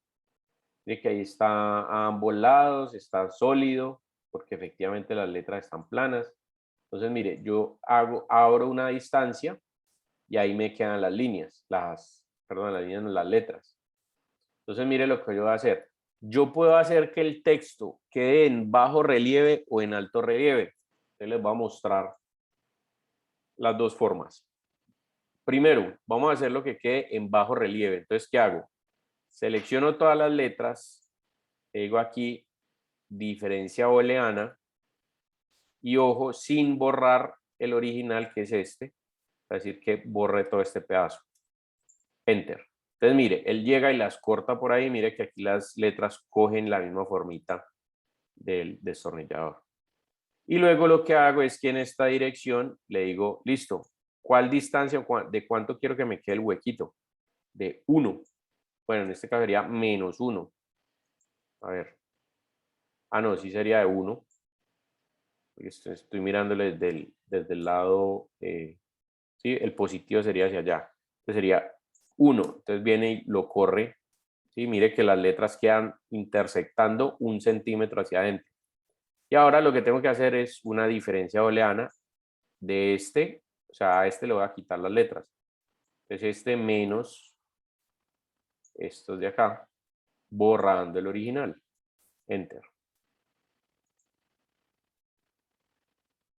A: De que ahí está a ambos lados, está sólido, porque efectivamente las letras están planas. Entonces, mire, yo abro una distancia y ahí me quedan las líneas, perdón, las líneas, no, las letras. Entonces, mire lo que yo voy a hacer. Yo puedo hacer que el texto quede en bajo relieve o en alto relieve. Entonces, les voy a mostrar las dos formas. Primero, vamos a hacer lo que quede en bajo relieve. Entonces, ¿qué hago? Selecciono todas las letras, digo aquí diferencia booleana y ojo, sin borrar el original que es este, es decir, que borre todo este pedazo. Enter. Entonces, mire, él llega y las corta por ahí, mire que aquí las letras cogen la misma formita del destornillador. Y luego lo que hago es que en esta dirección le digo, listo, ¿cuál distancia, de cuánto quiero que me quede el huequito? De 1. Bueno, en este caso sería -1. A ver. Ah, no, sí sería de 1. Estoy mirándole desde el lado, sí, el positivo sería hacia allá. Entonces sería 1. Entonces viene y lo corre. Sí, mire que las letras quedan intersectando 1 centímetro hacia adentro. Y ahora lo que tengo que hacer es una diferencia booleana de este, o sea, a este le voy a quitar las letras. Entonces este menos estos de acá, borrando el original. Enter.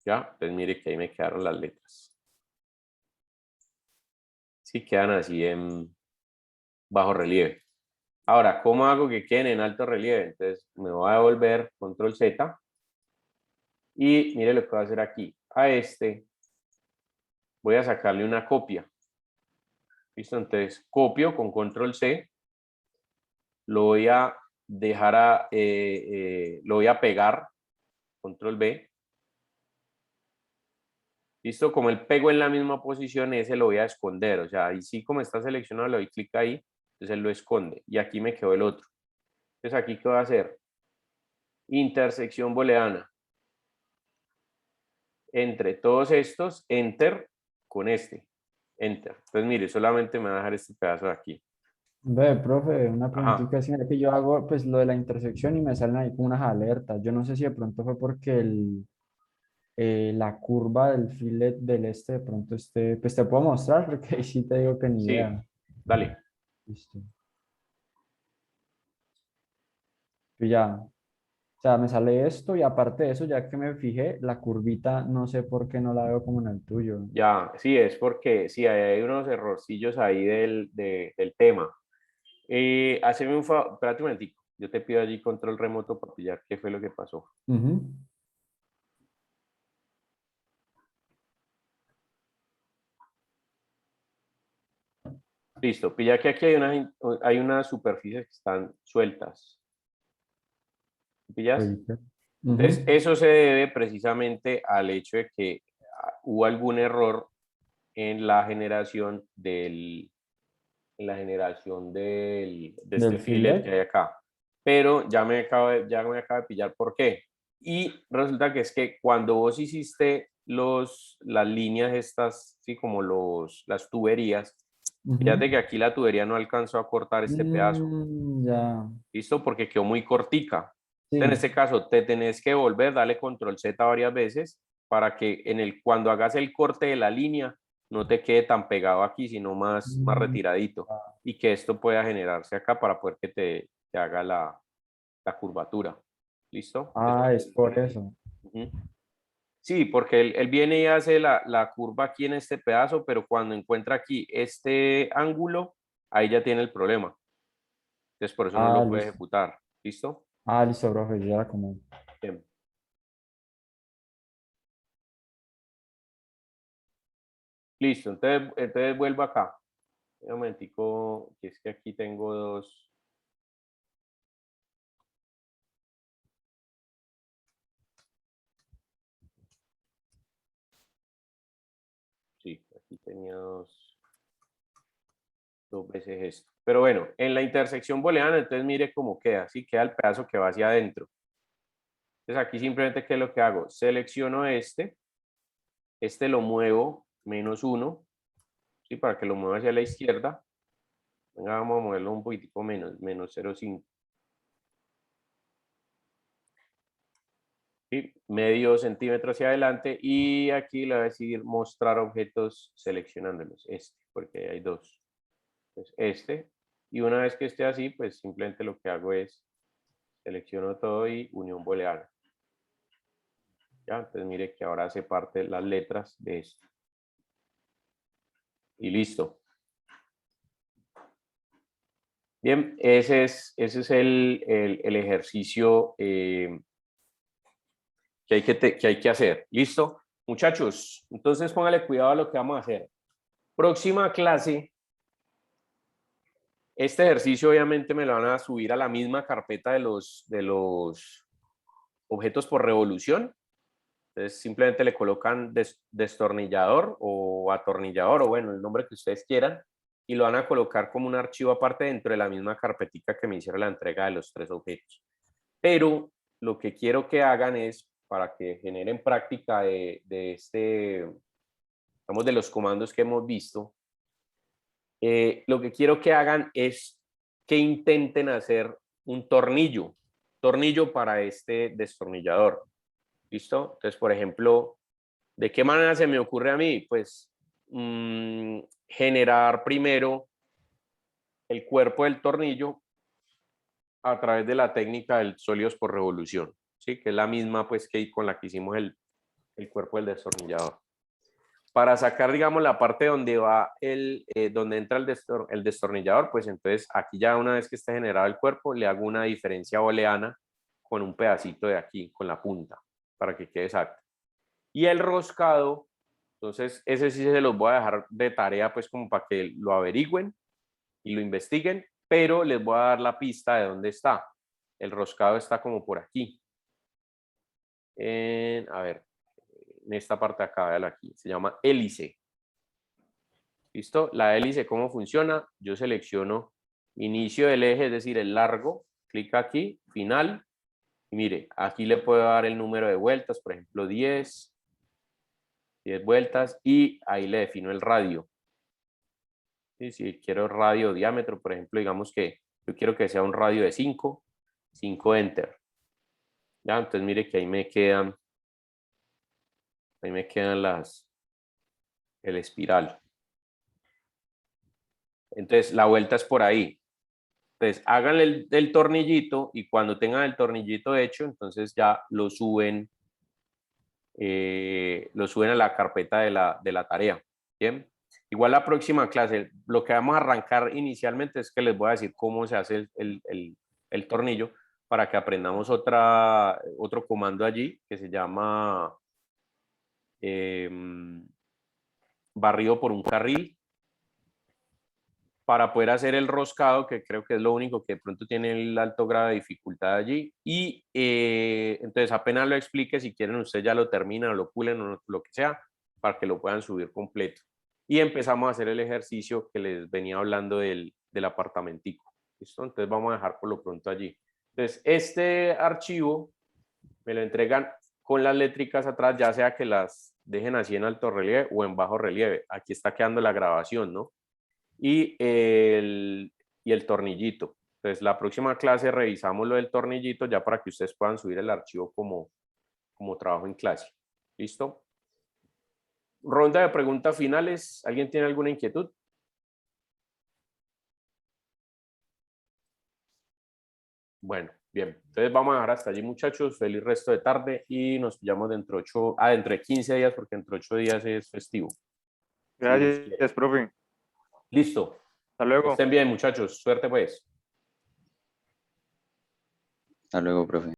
A: Ya, entonces mire que ahí me quedaron las letras. Sí, quedan así en bajo relieve. Ahora, ¿cómo hago que queden en alto relieve? Entonces me voy a devolver, control Z. Y mire lo que voy a hacer aquí. A este voy a sacarle una copia. ¿Listo? Entonces copio con control C. Lo voy a dejar lo voy a pegar. Control B. ¿Listo? Como el pego en la misma posición, ese lo voy a esconder. O sea, ahí sí como está seleccionado, le doy clic ahí. Entonces él lo esconde. Y aquí me quedó el otro. Entonces aquí, ¿qué voy a hacer? Intersección booleana. Entre todos estos, enter con este. Enter. Entonces, mire, solamente me va a dejar este pedazo de aquí.
C: Ve, profe, una
A: Ajá.
C: preguntita así, mira que yo hago pues lo de la intersección y me salen ahí como unas alertas. Yo no sé si de pronto fue porque la curva del fillet del este de pronto pues te puedo mostrar porque ahí sí te digo que ni
A: Sí,
C: idea.
A: dale.
C: Listo. Y ya, o sea, me sale esto y aparte de eso, ya que me fijé, la curvita no sé por qué no la veo como en el tuyo.
A: Ya, sí, es porque sí, hay unos errorcillos ahí del tema. Haceme un favor, espérate un momentico. Yo te pido allí control remoto para pillar qué fue lo que pasó.
C: Ujú.
A: Listo, pilla que aquí hay unas superficies que están sueltas. ¿Pillas?
C: Ahorita.
A: Entonces,
C: Ujú.
A: eso se debe precisamente al hecho de que hubo algún error en la generación de
C: Del
A: este fillet
C: fillet.
A: que hay acá. Pero ya me acabo de pillar por qué. Y resulta que es que cuando vos hiciste las líneas estas, sí, como las tuberías,
C: Ujú.
A: fíjate que aquí la tubería no alcanzó a cortar este pedazo.
C: Ya,
A: ¿Listo? Porque quedó muy cortica. En
C: sí.
A: este caso, te tenés que volver, darle control Z varias veces para que cuando hagas el corte de la línea no te quede tan pegado aquí, sino más
C: Mm,
A: retiradito. Y que esto pueda generarse acá para poder que te haga la curvatura. ¿Listo? Eso
C: Ah, es por eso.
A: Ujú. Sí, porque él viene y hace la curva aquí en este pedazo, pero cuando encuentra aquí este ángulo, ahí ya tiene el problema. Entonces, por eso no
C: Ah,
A: lo puede
C: listo.
A: ejecutar. ¿Listo?
C: Ah, listo, profe, ya como.
A: Bien. Listo, entonces vuelvo acá. Un momentico, que es que aquí tengo dos. Sí, aquí tenía dos veces esto. Pero bueno, en la intersección booleana, entonces mire cómo queda. Sí, queda el pedazo que va hacia adentro. Entonces aquí simplemente, ¿qué es lo que hago? Selecciono este lo muevo -1, ¿sí? Para que lo mueva hacia la izquierda. Venga, vamos a moverlo un poquitico menos, -0,5. ¿Sí? Medio centímetro hacia adelante y aquí le voy a decir mostrar objetos seleccionándolos, porque hay dos. Entonces, y una vez que esté así, pues simplemente lo que hago es selecciono todo y unión booleana. Ya, entonces mire que ahora hace parte de las letras de esto. Y listo. Bien, ese es el ejercicio que hay que hacer. ¿Listo? Muchachos, entonces póngale cuidado a lo que vamos a hacer. Próxima clase, este ejercicio obviamente me lo van a subir a la misma carpeta de los objetos por revolución. Entonces simplemente le colocan destornillador o atornillador, o bueno, el nombre que ustedes quieran, y lo van a colocar como un archivo aparte dentro de la misma carpetica que me hicieron la entrega de los 3 objetos. Pero lo que quiero que hagan es, para que generen práctica de digamos, de los comandos que hemos visto, lo que quiero que hagan es que intenten hacer un tornillo para este destornillador. ¿Listo? Entonces, por ejemplo, ¿de qué manera se me ocurre a mí? Pues generar primero el cuerpo del tornillo a través de la técnica del sólidos por revolución, ¿sí? Que es la misma pues con la que hicimos el cuerpo del destornillador. Para sacar, digamos, la parte donde va donde entra el destornillador, pues entonces aquí ya una vez que esté generado el cuerpo, le hago una diferencia booleana con un pedacito de aquí, con la punta, para que quede exacto. Y el roscado, entonces ese sí se los voy a dejar de tarea, pues como para que lo averigüen y lo investiguen, pero les voy a dar la pista de dónde está. El roscado está como por aquí. A ver, en esta parte de acá, véalo aquí, se llama hélice. ¿Listo? La hélice, ¿cómo funciona? Yo selecciono inicio del eje, es decir, el largo, clic aquí, final, y mire, aquí le puedo dar el número de vueltas, por ejemplo, 10 vueltas, y ahí le defino el radio. ¿Sí? Si quiero radio diámetro, por ejemplo, digamos que yo quiero que sea un radio de 5 enter. ¿Ya? Entonces mire que ahí me quedan el espiral. Entonces la vuelta es por ahí. Entonces háganle el tornillito, y cuando tengan el tornillito hecho, entonces ya lo suben a la carpeta de la tarea. ¿Bien? Igual la próxima clase, lo que vamos a arrancar inicialmente es que les voy a decir cómo se hace el tornillo, para que aprendamos otro comando allí que se llama barrido por un carril, para poder hacer el roscado, que creo que es lo único que de pronto tiene el alto grado de dificultad allí. Y entonces apenas lo explique, si quieren ustedes ya lo terminan o lo pulen o lo que sea, para que lo puedan subir completo. Y empezamos a hacer el ejercicio que les venía hablando del apartamentico. ¿Listo? Entonces vamos a dejar por lo pronto allí. Entonces este archivo me lo entregan con las létricas atrás, ya sea que las dejen así en alto relieve o en bajo relieve. Aquí está quedando la grabación, ¿no? Y el tornillito. Entonces, la próxima clase revisamos lo del tornillito, ya para que ustedes puedan subir el archivo como trabajo en clase. ¿Listo? Ronda de preguntas finales. ¿Alguien tiene alguna inquietud? Bueno, bien. Entonces vamos a dejar hasta allí, muchachos. Feliz resto de tarde y nos pillamos dentro de 15 días, porque dentro de 8 días es festivo.
B: Gracias, profe.
A: Listo.
B: Hasta luego.
A: Estén bien, muchachos. Suerte, pues.
E: Hasta luego, profe.